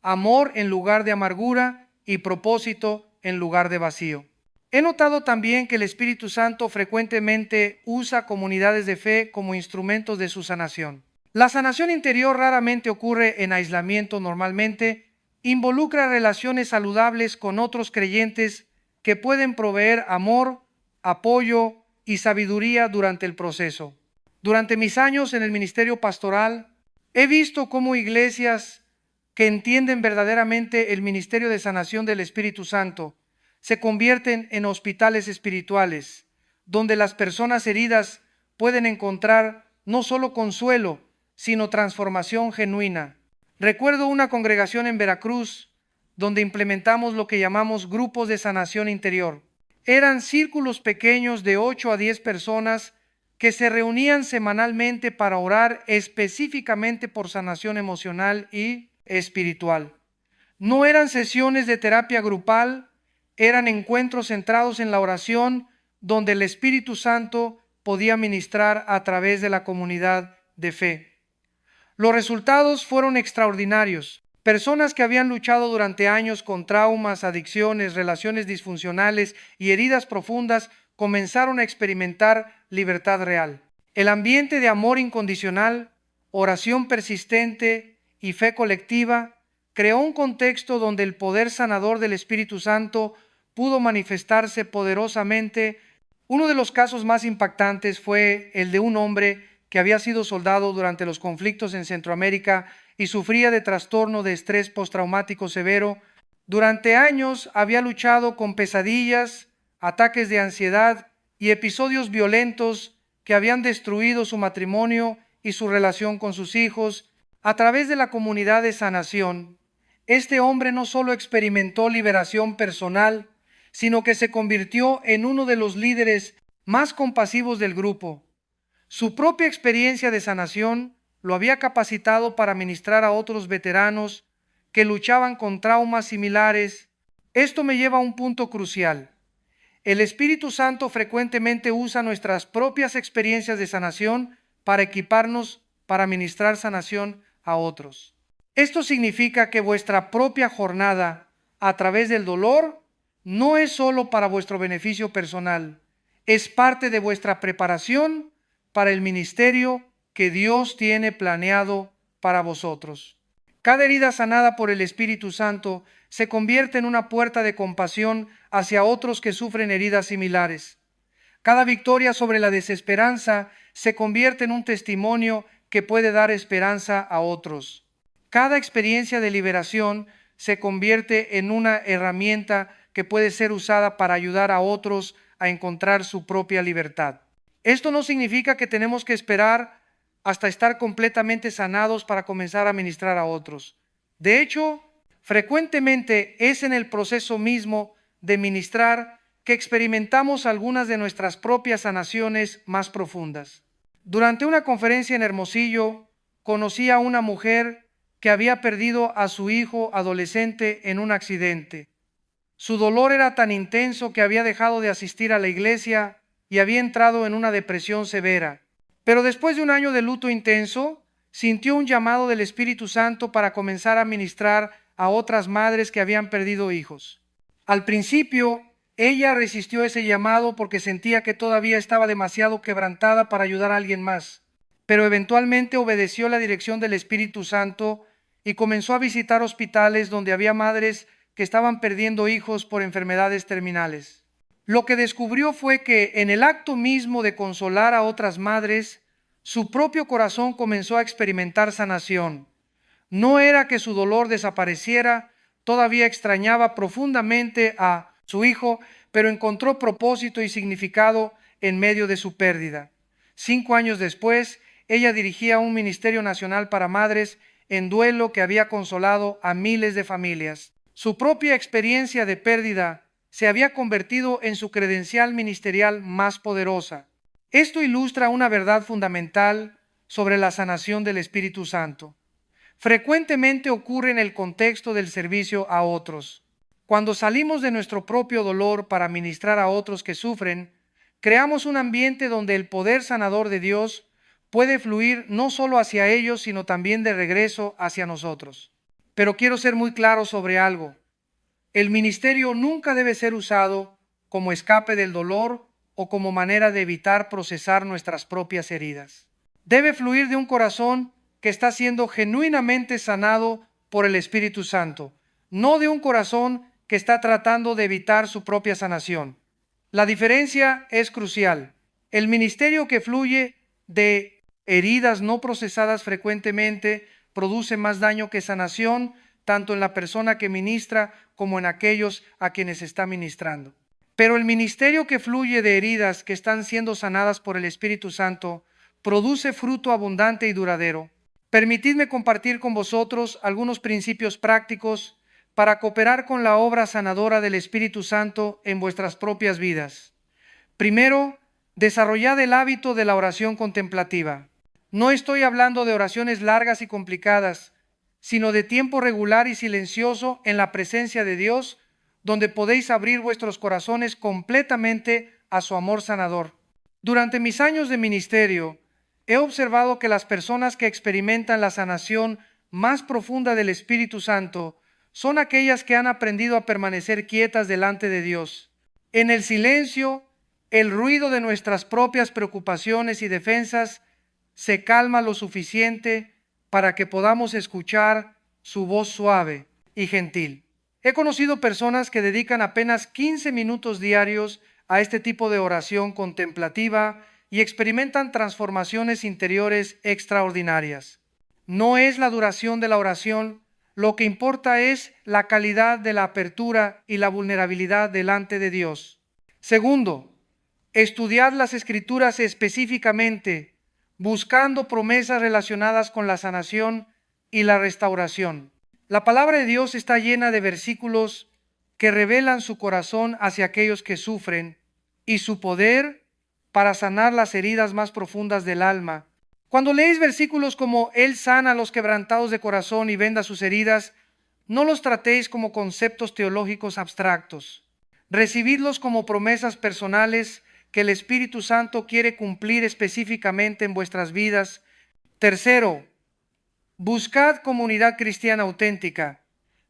amor en lugar de amargura y propósito en lugar de vacío. He notado también que el Espíritu Santo frecuentemente usa comunidades de fe como instrumentos de su sanación. La sanación interior raramente ocurre en aislamiento. Normalmente involucra relaciones saludables con otros creyentes que pueden proveer amor, apoyo y sabiduría durante el proceso. Durante mis años en el ministerio pastoral, he visto cómo iglesias que entienden verdaderamente el ministerio de sanación del Espíritu Santo se convierten en hospitales espirituales, donde las personas heridas pueden encontrar no solo consuelo, sino transformación genuina. Recuerdo una congregación en Veracruz donde implementamos lo que llamamos grupos de sanación interior. Eran círculos pequeños de 8 a 10 personas que se reunían semanalmente para orar específicamente por sanación emocional y espiritual. No eran sesiones de terapia grupal, eran encuentros centrados en la oración donde el Espíritu Santo podía ministrar a través de la comunidad de fe. Los resultados fueron extraordinarios. Personas que habían luchado durante años con traumas, adicciones, relaciones disfuncionales y heridas profundas comenzaron a experimentar libertad real. El ambiente de amor incondicional, oración persistente y fe colectiva creó un contexto donde el poder sanador del Espíritu Santo pudo manifestarse poderosamente. Uno de los casos más impactantes fue el de un hombre que había sido soldado durante los conflictos en Centroamérica y sufría de trastorno de estrés postraumático severo. Durante años había luchado con pesadillas, ataques de ansiedad y episodios violentos que habían destruido su matrimonio y su relación con sus hijos. A través de la comunidad de sanación, este hombre no solo experimentó liberación personal, sino que se convirtió en uno de los líderes más compasivos del grupo. Su propia experiencia de sanación lo había capacitado para ministrar a otros veteranos que luchaban con traumas similares. Esto me lleva a un punto crucial. El Espíritu Santo frecuentemente usa nuestras propias experiencias de sanación para equiparnos para ministrar sanación a otros. Esto significa que vuestra propia jornada a través del dolor no es solo para vuestro beneficio personal, es parte de vuestra preparación para el ministerio que Dios tiene planeado para vosotros. Cada herida sanada por el Espíritu Santo se convierte en una puerta de compasión hacia otros que sufren heridas similares. Cada victoria sobre la desesperanza se convierte en un testimonio que puede dar esperanza a otros. Cada experiencia de liberación se convierte en una herramienta que puede ser usada para ayudar a otros a encontrar su propia libertad. Esto no significa que tenemos que esperar hasta estar completamente sanados para comenzar a ministrar a otros. De hecho, frecuentemente es en el proceso mismo de ministrar que experimentamos algunas de nuestras propias sanaciones más profundas. Durante una conferencia en Hermosillo, conocí a una mujer que había perdido a su hijo adolescente en un accidente. Su dolor era tan intenso que había dejado de asistir a la iglesia y había entrado en una depresión severa. Pero después de un año de luto intenso, sintió un llamado del Espíritu Santo para comenzar a ministrar a otras madres que habían perdido hijos. Al principio, ella resistió ese llamado porque sentía que todavía estaba demasiado quebrantada para ayudar a alguien más. Pero eventualmente obedeció la dirección del Espíritu Santo y comenzó a visitar hospitales donde había madres que estaban perdiendo hijos por enfermedades terminales. Lo que descubrió fue que en el acto mismo de consolar a otras madres, su propio corazón comenzó a experimentar sanación. No era que su dolor desapareciera, todavía extrañaba profundamente a su hijo, pero encontró propósito y significado en medio de su pérdida. 5 años después, ella dirigía un ministerio nacional para madres en duelo que había consolado a miles de familias. Su propia experiencia de pérdida se había convertido en su credencial ministerial más poderosa. Esto ilustra una verdad fundamental sobre la sanación del Espíritu Santo. Frecuentemente ocurre en el contexto del servicio a otros. Cuando salimos de nuestro propio dolor para ministrar a otros que sufren, creamos un ambiente donde el poder sanador de Dios puede fluir no solo hacia ellos, sino también de regreso hacia nosotros. Pero quiero ser muy claro sobre algo. El ministerio nunca debe ser usado como escape del dolor o como manera de evitar procesar nuestras propias heridas. Debe fluir de un corazón que está siendo genuinamente sanado por el Espíritu Santo, no de un corazón que está tratando de evitar su propia sanación. La diferencia es crucial. El ministerio que fluye de heridas no procesadas frecuentemente produce más daño que sanación, tanto en la persona que ministra como en aquellos a quienes está ministrando. Pero el ministerio que fluye de heridas que están siendo sanadas por el Espíritu Santo produce fruto abundante y duradero. Permitidme compartir con vosotros algunos principios prácticos para cooperar con la obra sanadora del Espíritu Santo en vuestras propias vidas. Primero, desarrollad el hábito de la oración contemplativa. No estoy hablando de oraciones largas y complicadas, sino de tiempo regular y silencioso en la presencia de Dios, donde podéis abrir vuestros corazones completamente a su amor sanador. Durante mis años de ministerio, he observado que las personas que experimentan la sanación más profunda del Espíritu Santo son aquellas que han aprendido a permanecer quietas delante de Dios. En el silencio, el ruido de nuestras propias preocupaciones y defensas se calma lo suficiente para que podamos escuchar su voz suave y gentil. He conocido personas que dedican apenas 15 minutos diarios a este tipo de oración contemplativa y experimentan transformaciones interiores extraordinarias. No es la duración de la oración, lo que importa es la calidad de la apertura y la vulnerabilidad delante de Dios. Segundo, estudiad las Escrituras específicamente, buscando promesas relacionadas con la sanación y la restauración. La palabra de Dios está llena de versículos que revelan su corazón hacia aquellos que sufren y su poder para sanar las heridas más profundas del alma. Cuando leéis versículos como Él sana a los quebrantados de corazón y venda sus heridas, no los tratéis como conceptos teológicos abstractos. Recibidlos como promesas personales que el Espíritu Santo quiere cumplir específicamente en vuestras vidas. Tercero, buscad comunidad cristiana auténtica,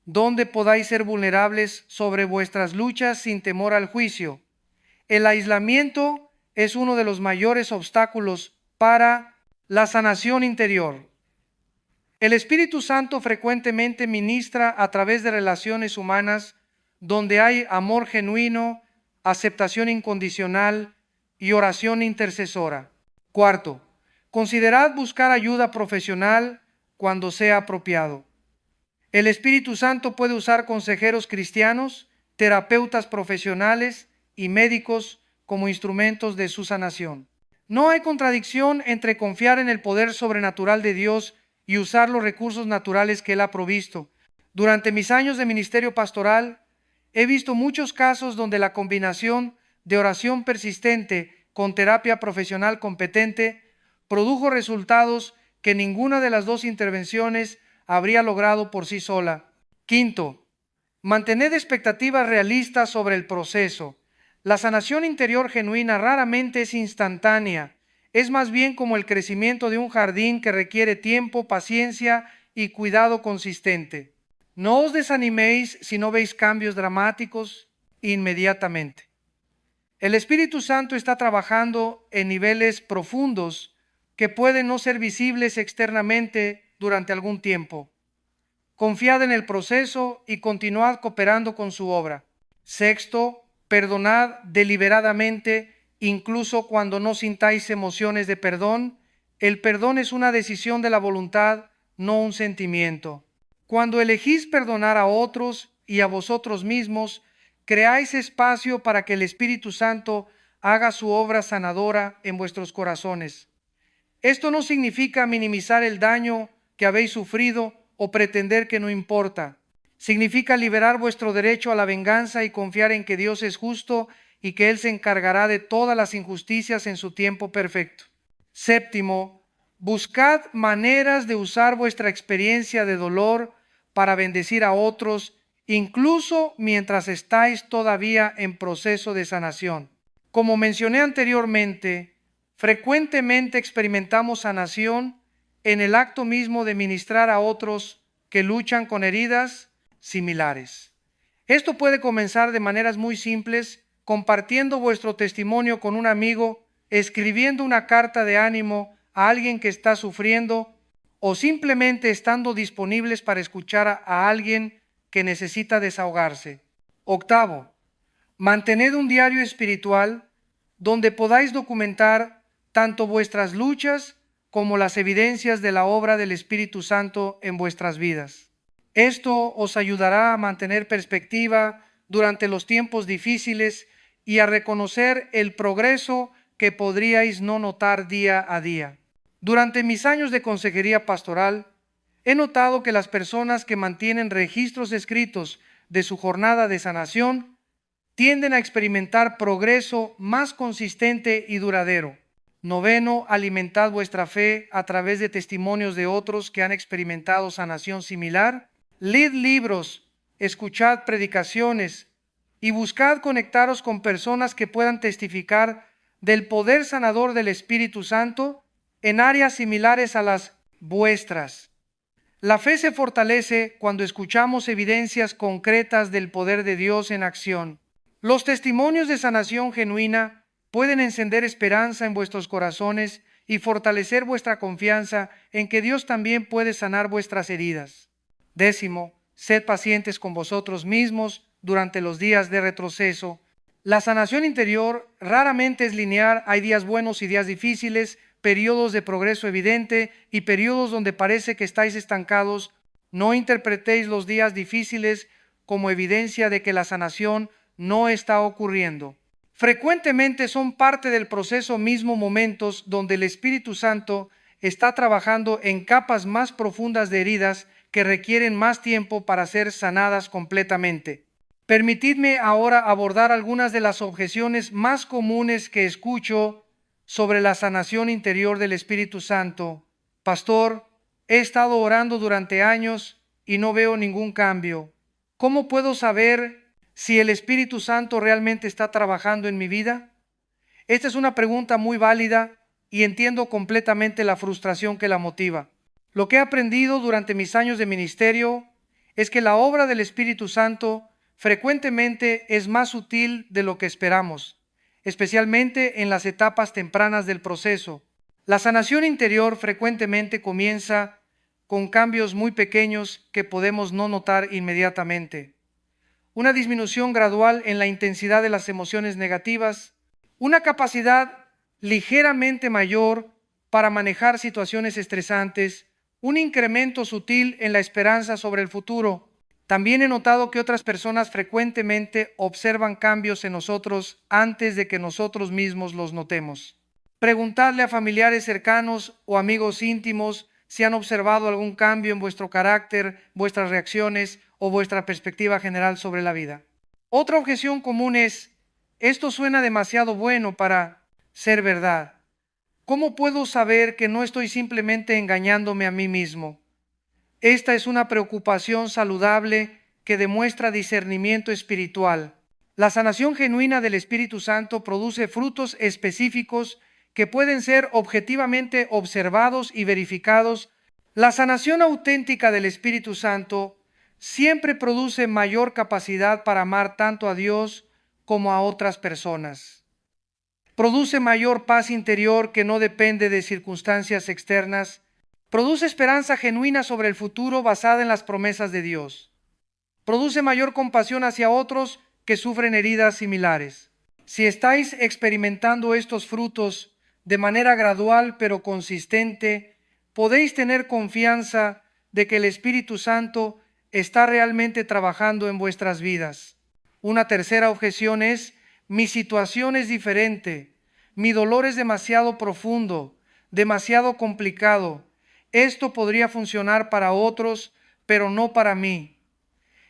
donde podáis ser vulnerables sobre vuestras luchas sin temor al juicio. El aislamiento es uno de los mayores obstáculos para la sanación interior. El Espíritu Santo frecuentemente ministra a través de relaciones humanas donde hay amor genuino, aceptación incondicional y oración intercesora. Cuarto, considerad buscar ayuda profesional cuando sea apropiado. El Espíritu Santo puede usar consejeros cristianos, terapeutas profesionales y médicos como instrumentos de su sanación. No hay contradicción entre confiar en el poder sobrenatural de Dios y usar los recursos naturales que Él ha provisto. Durante mis años de ministerio pastoral, he visto muchos casos donde la combinación de oración persistente con terapia profesional competente produjo resultados que ninguna de las dos intervenciones habría logrado por sí sola. Quinto, mantened expectativas realistas sobre el proceso. La sanación interior genuina raramente es instantánea, es más bien como el crecimiento de un jardín que requiere tiempo, paciencia y cuidado consistente. No os desaniméis si no veis cambios dramáticos inmediatamente. El Espíritu Santo está trabajando en niveles profundos que pueden no ser visibles externamente durante algún tiempo. Confiad en el proceso y continuad cooperando con su obra. Sexto, perdonad deliberadamente, incluso cuando no sintáis emociones de perdón. El perdón es una decisión de la voluntad, no un sentimiento. Cuando elegís perdonar a otros y a vosotros mismos, creáis espacio para que el Espíritu Santo haga su obra sanadora en vuestros corazones. Esto no significa minimizar el daño que habéis sufrido o pretender que no importa. Significa liberar vuestro derecho a la venganza y confiar en que Dios es justo y que Él se encargará de todas las injusticias en su tiempo perfecto. Séptimo, buscad maneras de usar vuestra experiencia de dolor para bendecir a otros, incluso mientras estáis todavía en proceso de sanación. Como mencioné anteriormente, frecuentemente experimentamos sanación en el acto mismo de ministrar a otros que luchan con heridas similares. Esto puede comenzar de maneras muy simples, compartiendo vuestro testimonio con un amigo, escribiendo una carta de ánimo a alguien que está sufriendo o simplemente estando disponibles para escuchar a alguien que necesita desahogarse. Octavo, mantened un diario espiritual donde podáis documentar tanto vuestras luchas como las evidencias de la obra del Espíritu Santo en vuestras vidas. Esto os ayudará a mantener perspectiva durante los tiempos difíciles y a reconocer el progreso que podríais no notar día a día. Durante mis años de consejería pastoral, he notado que las personas que mantienen registros escritos de su jornada de sanación tienden a experimentar progreso más consistente y duradero. Noveno, alimentad vuestra fe a través de testimonios de otros que han experimentado sanación similar. Leed libros, escuchad predicaciones y buscad conectaros con personas que puedan testificar del poder sanador del Espíritu Santo en áreas similares a las vuestras. La fe se fortalece cuando escuchamos evidencias concretas del poder de Dios en acción. Los testimonios de sanación genuina pueden encender esperanza en vuestros corazones y fortalecer vuestra confianza en que Dios también puede sanar vuestras heridas. 10. Sed pacientes con vosotros mismos durante los días de retroceso. La sanación interior raramente es lineal, hay días buenos y días difíciles, periodos de progreso evidente y periodos donde parece que estáis estancados. No interpretéis los días difíciles como evidencia de que la sanación no está ocurriendo. Frecuentemente son parte del proceso mismo momentos donde el Espíritu Santo está trabajando en capas más profundas de heridas que requieren más tiempo para ser sanadas completamente. Permitidme ahora abordar algunas de las objeciones más comunes que escucho sobre la sanación interior del Espíritu Santo. Pastor, he estado orando durante años y no veo ningún cambio. ¿Cómo puedo saber si el Espíritu Santo realmente está trabajando en mi vida? Esta es una pregunta muy válida y entiendo completamente la frustración que la motiva. Lo que he aprendido durante mis años de ministerio es que la obra del Espíritu Santo frecuentemente es más sutil de lo que esperamos, especialmente en las etapas tempranas del proceso. La sanación interior frecuentemente comienza con cambios muy pequeños que podemos no notar inmediatamente. Una disminución gradual en la intensidad de las emociones negativas, una capacidad ligeramente mayor para manejar situaciones estresantes, un incremento sutil en la esperanza sobre el futuro. También he notado que otras personas frecuentemente observan cambios en nosotros antes de que nosotros mismos los notemos. Preguntadle a familiares cercanos o amigos íntimos si han observado algún cambio en vuestro carácter, vuestras reacciones o vuestra perspectiva general sobre la vida. Otra objeción común es: esto suena demasiado bueno para ser verdad. ¿Cómo puedo saber que no estoy simplemente engañándome a mí mismo? Esta es una preocupación saludable que demuestra discernimiento espiritual. La sanación genuina del Espíritu Santo produce frutos específicos que pueden ser objetivamente observados y verificados. La sanación auténtica del Espíritu Santo siempre produce mayor capacidad para amar tanto a Dios como a otras personas. Produce mayor paz interior que no depende de circunstancias externas. Produce esperanza genuina sobre el futuro basada en las promesas de Dios. Produce mayor compasión hacia otros que sufren heridas similares. Si estáis experimentando estos frutos de manera gradual pero consistente, podéis tener confianza de que el Espíritu Santo está realmente trabajando en vuestras vidas. Una tercera objeción es: mi situación es diferente, mi dolor es demasiado profundo, demasiado complicado. Esto podría funcionar para otros, pero no para mí.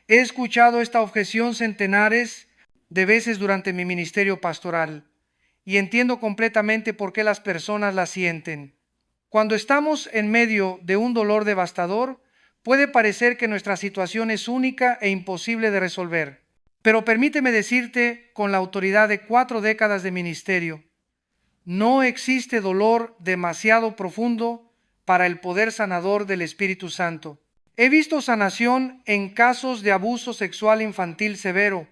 He escuchado esta objeción centenares de veces durante mi ministerio pastoral y entiendo completamente por qué las personas la sienten. Cuando estamos en medio de un dolor devastador, puede parecer que nuestra situación es única e imposible de resolver. Pero permíteme decirte con la autoridad de 4 décadas de ministerio: no existe dolor demasiado profundo para el poder sanador del Espíritu Santo. He visto sanación en casos de abuso sexual infantil severo,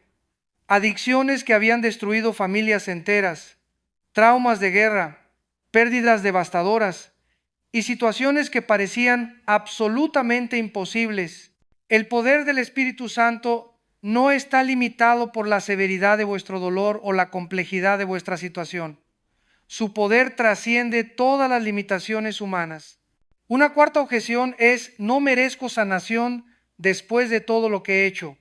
adicciones que habían destruido familias enteras, traumas de guerra, pérdidas devastadoras y situaciones que parecían absolutamente imposibles. El poder del Espíritu Santo no está limitado por la severidad de vuestro dolor o la complejidad de vuestra situación. Su poder trasciende todas las limitaciones humanas. Una cuarta objeción es: no merezco sanación después de todo lo que he hecho.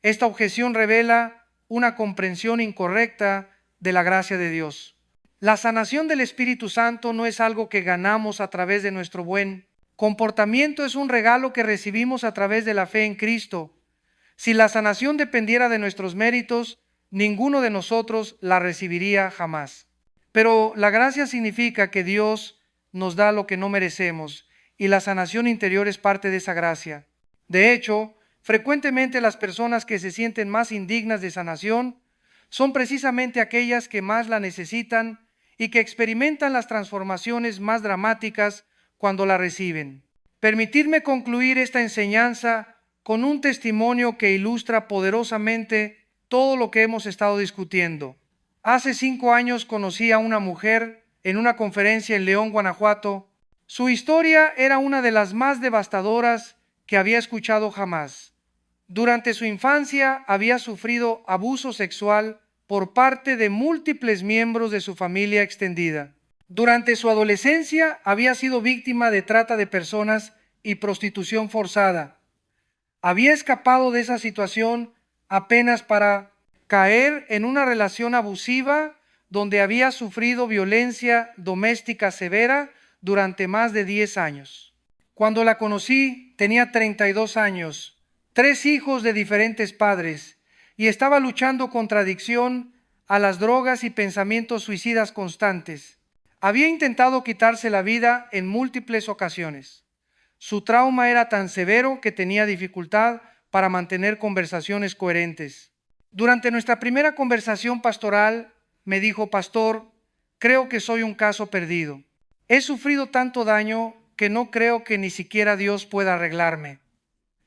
Esta objeción revela una comprensión incorrecta de la gracia de Dios. La sanación del Espíritu Santo no es algo que ganamos a través de nuestro buen comportamiento, es un regalo que recibimos a través de la fe en Cristo. Si la sanación dependiera de nuestros méritos, ninguno de nosotros la recibiría jamás. Pero la gracia significa que Dios nos da lo que no merecemos y la sanación interior es parte de esa gracia. De hecho, frecuentemente las personas que se sienten más indignas de sanación son precisamente aquellas que más la necesitan y que experimentan las transformaciones más dramáticas cuando la reciben. Permitidme concluir esta enseñanza con un testimonio que ilustra poderosamente todo lo que hemos estado discutiendo. Hace 5 años conocí a una mujer en una conferencia en León, Guanajuato. Su historia era una de las más devastadoras que había escuchado jamás. Durante su infancia había sufrido abuso sexual por parte de múltiples miembros de su familia extendida. Durante su adolescencia había sido víctima de trata de personas y prostitución forzada. Había escapado de esa situación apenas para caer en una relación abusiva donde había sufrido violencia doméstica severa durante más de 10 años. Cuando la conocí, tenía 32 años, 3 hijos de diferentes padres, y estaba luchando contra adicción a las drogas y pensamientos suicidas constantes. Había intentado quitarse la vida en múltiples ocasiones. Su trauma era tan severo que tenía dificultad para mantener conversaciones coherentes. Durante nuestra primera conversación pastoral, me dijo: pastor, creo que soy un caso perdido. He sufrido tanto daño que no creo que ni siquiera Dios pueda arreglarme.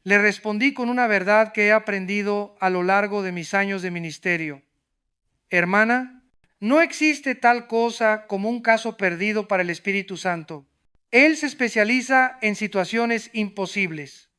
Le respondí con una verdad que he aprendido a lo largo de mis años de ministerio. Hermana, no existe tal cosa como un caso perdido para el Espíritu Santo. Él se especializa en situaciones imposibles.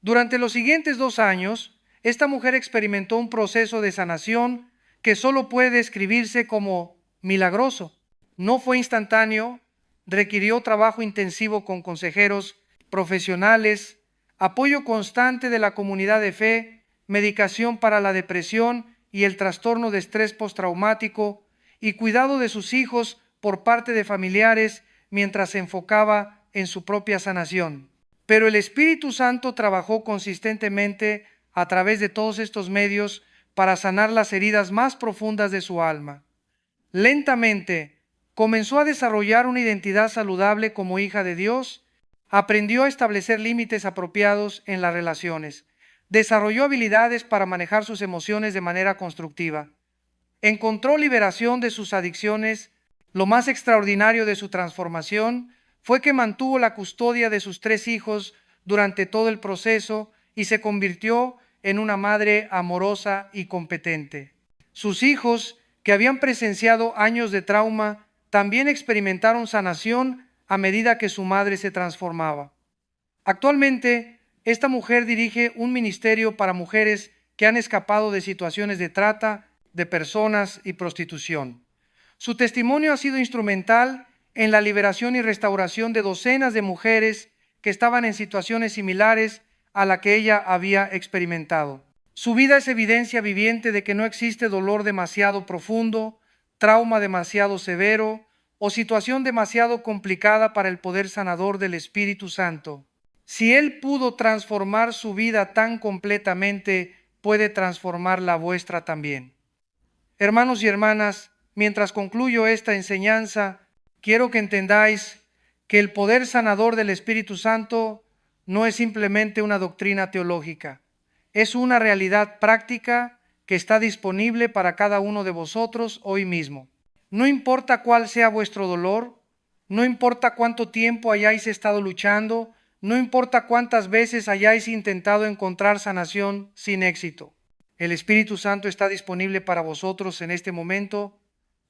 Durante los siguientes 2 años, esta mujer experimentó un proceso de sanación que solo puede describirse como milagroso. No fue instantáneo, requirió trabajo intensivo con consejeros profesionales, apoyo constante de la comunidad de fe, medicación para la depresión y el trastorno de estrés postraumático, y cuidado de sus hijos por parte de familiares mientras se enfocaba en su propia sanación. Pero el Espíritu Santo trabajó consistentemente a través de todos estos medios para sanar las heridas más profundas de su alma. Lentamente comenzó a desarrollar una identidad saludable como hija de Dios, aprendió a establecer límites apropiados en las relaciones, desarrolló habilidades para manejar sus emociones de manera constructiva, encontró liberación de sus adicciones. Lo más extraordinario de su transformación fue que mantuvo la custodia de sus 3 hijos durante todo el proceso y se convirtió en una madre amorosa y competente. Sus hijos, que habían presenciado años de trauma, también experimentaron sanación a medida que su madre se transformaba. Actualmente, esta mujer dirige un ministerio para mujeres que han escapado de situaciones de trata de personas y prostitución. Su testimonio ha sido instrumental en la liberación y restauración de docenas de mujeres que estaban en situaciones similares a la que ella había experimentado. Su vida es evidencia viviente de que no existe dolor demasiado profundo, trauma demasiado severo o situación demasiado complicada para el poder sanador del Espíritu Santo. Si Él pudo transformar su vida tan completamente, puede transformar la vuestra también. Hermanos y hermanas, mientras concluyo esta enseñanza, quiero que entendáis que el poder sanador del Espíritu Santo no es simplemente una doctrina teológica, es una realidad práctica que está disponible para cada uno de vosotros hoy mismo. No importa cuál sea vuestro dolor, no importa cuánto tiempo hayáis estado luchando, no importa cuántas veces hayáis intentado encontrar sanación sin éxito. El Espíritu Santo está disponible para vosotros en este momento,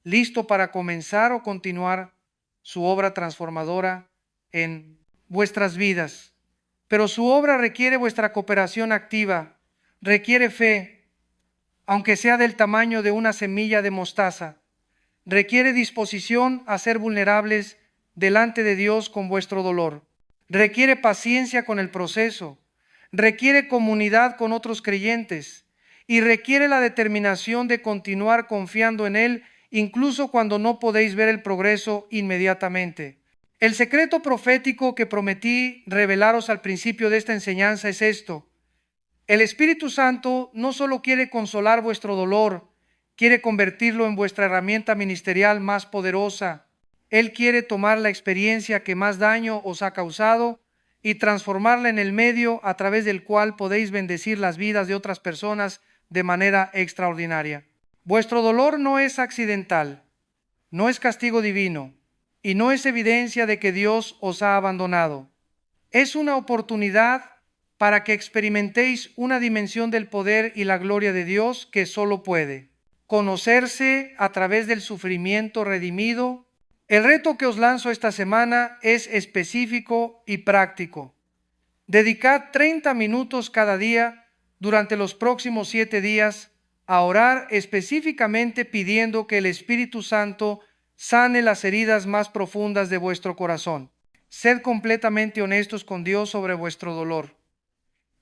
listo para comenzar o continuar su obra transformadora en vuestras vidas. Pero su obra requiere vuestra cooperación activa, requiere fe, aunque sea del tamaño de una semilla de mostaza. Requiere disposición a ser vulnerables delante de Dios con vuestro dolor. Requiere paciencia con el proceso. Requiere comunidad con otros creyentes. Y requiere la determinación de continuar confiando en Él, incluso cuando no podéis ver el progreso inmediatamente. El secreto profético que prometí revelaros al principio de esta enseñanza es esto: el Espíritu Santo no solo quiere consolar vuestro dolor, quiere convertirlo en vuestra herramienta ministerial más poderosa. Él quiere tomar la experiencia que más daño os ha causado y transformarla en el medio a través del cual podéis bendecir las vidas de otras personas de manera extraordinaria. Vuestro dolor no es accidental, no es castigo divino y no es evidencia de que Dios os ha abandonado. Es una oportunidad para que experimentéis una dimensión del poder y la gloria de Dios que solo puede conocerse a través del sufrimiento redimido. El reto que os lanzo esta semana es específico y práctico. Dedicad 30 minutos cada día durante los próximos 7 días a orar específicamente pidiendo que el Espíritu Santo sane las heridas más profundas de vuestro corazón. Sed completamente honestos con Dios sobre vuestro dolor.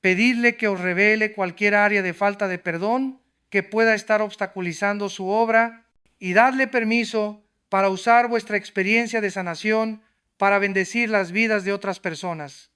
Pedidle que os revele cualquier área de falta de perdón que pueda estar obstaculizando su obra y dadle permiso para usar vuestra experiencia de sanación para bendecir las vidas de otras personas.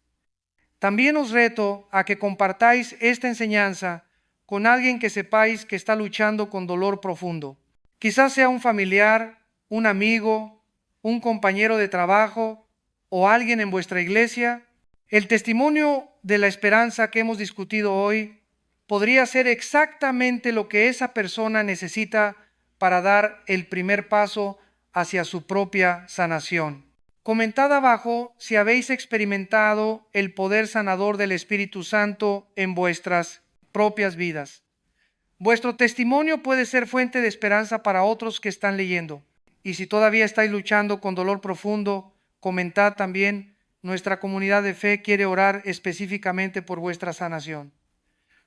También os reto a que compartáis esta enseñanza con alguien que sepáis que está luchando con dolor profundo. Quizás sea un familiar, un amigo, un compañero de trabajo o alguien en vuestra iglesia. El testimonio de la esperanza que hemos discutido hoy podría ser exactamente lo que esa persona necesita para dar el primer paso hacia su propia sanación. Comentad abajo si habéis experimentado el poder sanador del Espíritu Santo en vuestras propias vidas. Vuestro testimonio puede ser fuente de esperanza para otros que están leyendo. Y si todavía estáis luchando con dolor profundo, comentad también: nuestra comunidad de fe quiere orar específicamente por vuestra sanación.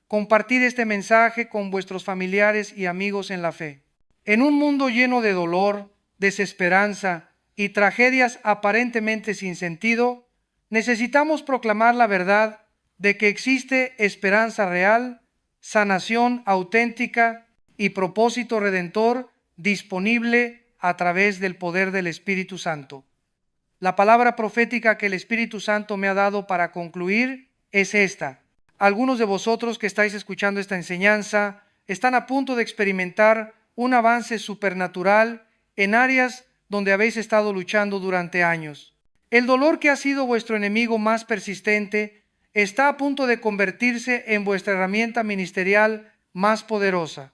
Compartid este mensaje con vuestros familiares y amigos en la fe. En un mundo lleno de dolor, desesperanza y tragedias aparentemente sin sentido, necesitamos proclamar la verdad de que existe esperanza real, sanación auténtica y propósito redentor disponible a través del poder del Espíritu Santo. La palabra profética que el Espíritu Santo me ha dado para concluir es esta. Algunos de vosotros que estáis escuchando esta enseñanza están a punto de experimentar un avance supernatural en áreas donde habéis estado luchando durante años. El dolor que ha sido vuestro enemigo más persistente está a punto de convertirse en vuestra herramienta ministerial más poderosa.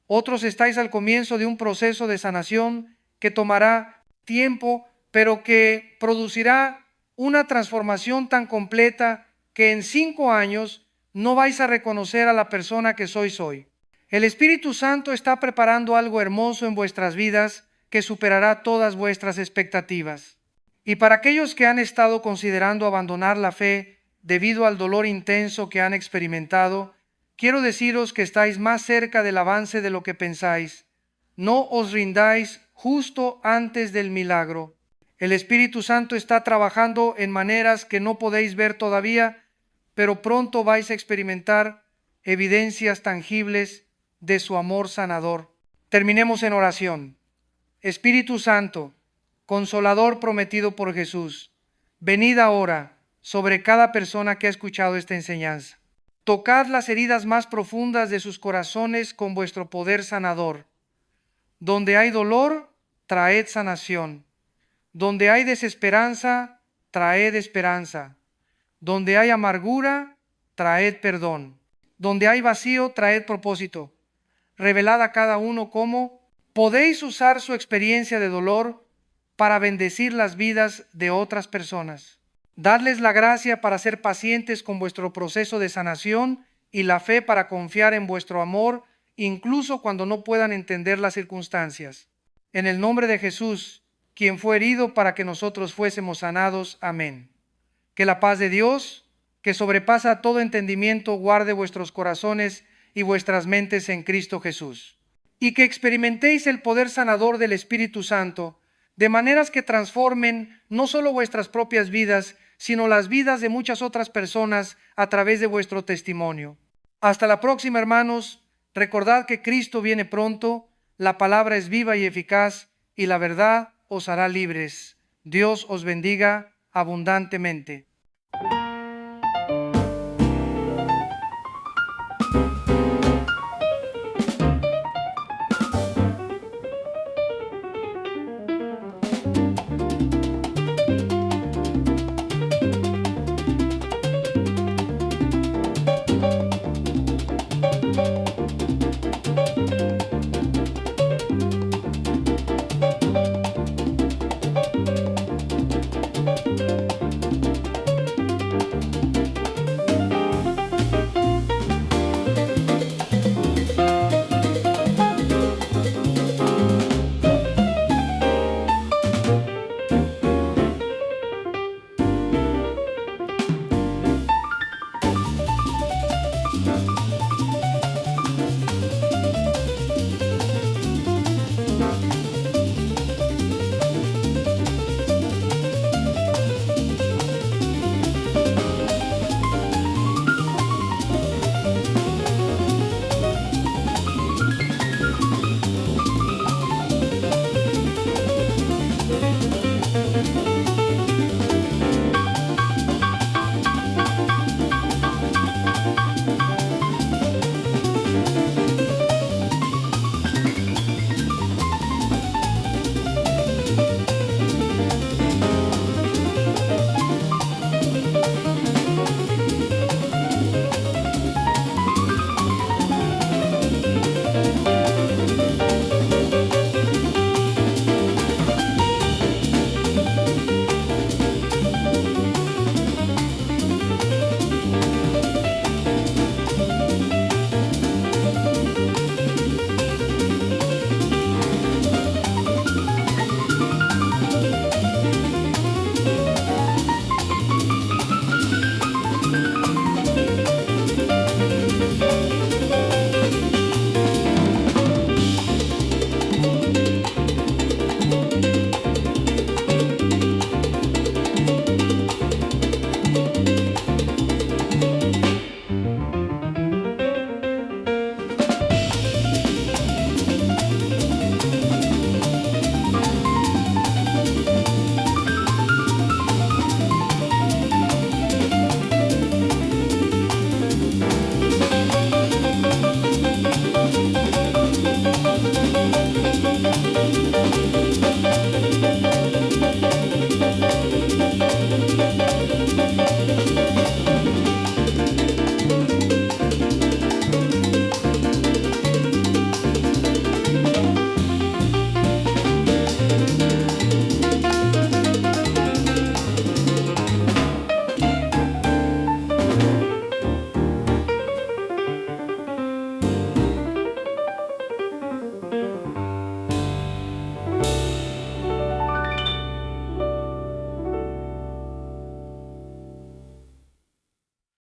Otros estáis al comienzo de un proceso de sanación que tomará tiempo, pero que producirá una transformación tan completa que en 5 años no vais a reconocer a la persona que sois hoy. El Espíritu Santo está preparando algo hermoso en vuestras vidas que superará todas vuestras expectativas. Y para aquellos que han estado considerando abandonar la fe debido al dolor intenso que han experimentado, quiero deciros que estáis más cerca del avance de lo que pensáis. No os rindáis justo antes del milagro. El Espíritu Santo está trabajando en maneras que no podéis ver todavía, pero pronto vais a experimentar evidencias tangibles de su amor sanador. Terminemos en oración. Espíritu Santo, Consolador prometido por Jesús, venid ahora sobre cada persona que ha escuchado esta enseñanza. Tocad las heridas más profundas de sus corazones con vuestro poder sanador. Donde hay dolor, traed sanación. Donde hay desesperanza, traed esperanza. Donde hay amargura, traed perdón. Donde hay vacío, traed propósito. Revelad a cada uno cómo podéis usar su experiencia de dolor para bendecir las vidas de otras personas. Dadles la gracia para ser pacientes con vuestro proceso de sanación y la fe para confiar en vuestro amor, incluso cuando no puedan entender las circunstancias. En el nombre de Jesús, quien fue herido para que nosotros fuésemos sanados. Amén. Que la paz de Dios, que sobrepasa todo entendimiento, guarde vuestros corazones y vuestras mentes en Cristo Jesús. Y que experimentéis el poder sanador del Espíritu Santo, de maneras que transformen no solo vuestras propias vidas, sino las vidas de muchas otras personas a través de vuestro testimonio. Hasta la próxima, hermanos. Recordad que Cristo viene pronto, la palabra es viva y eficaz, y la verdad os hará libres. Dios os bendiga abundantemente.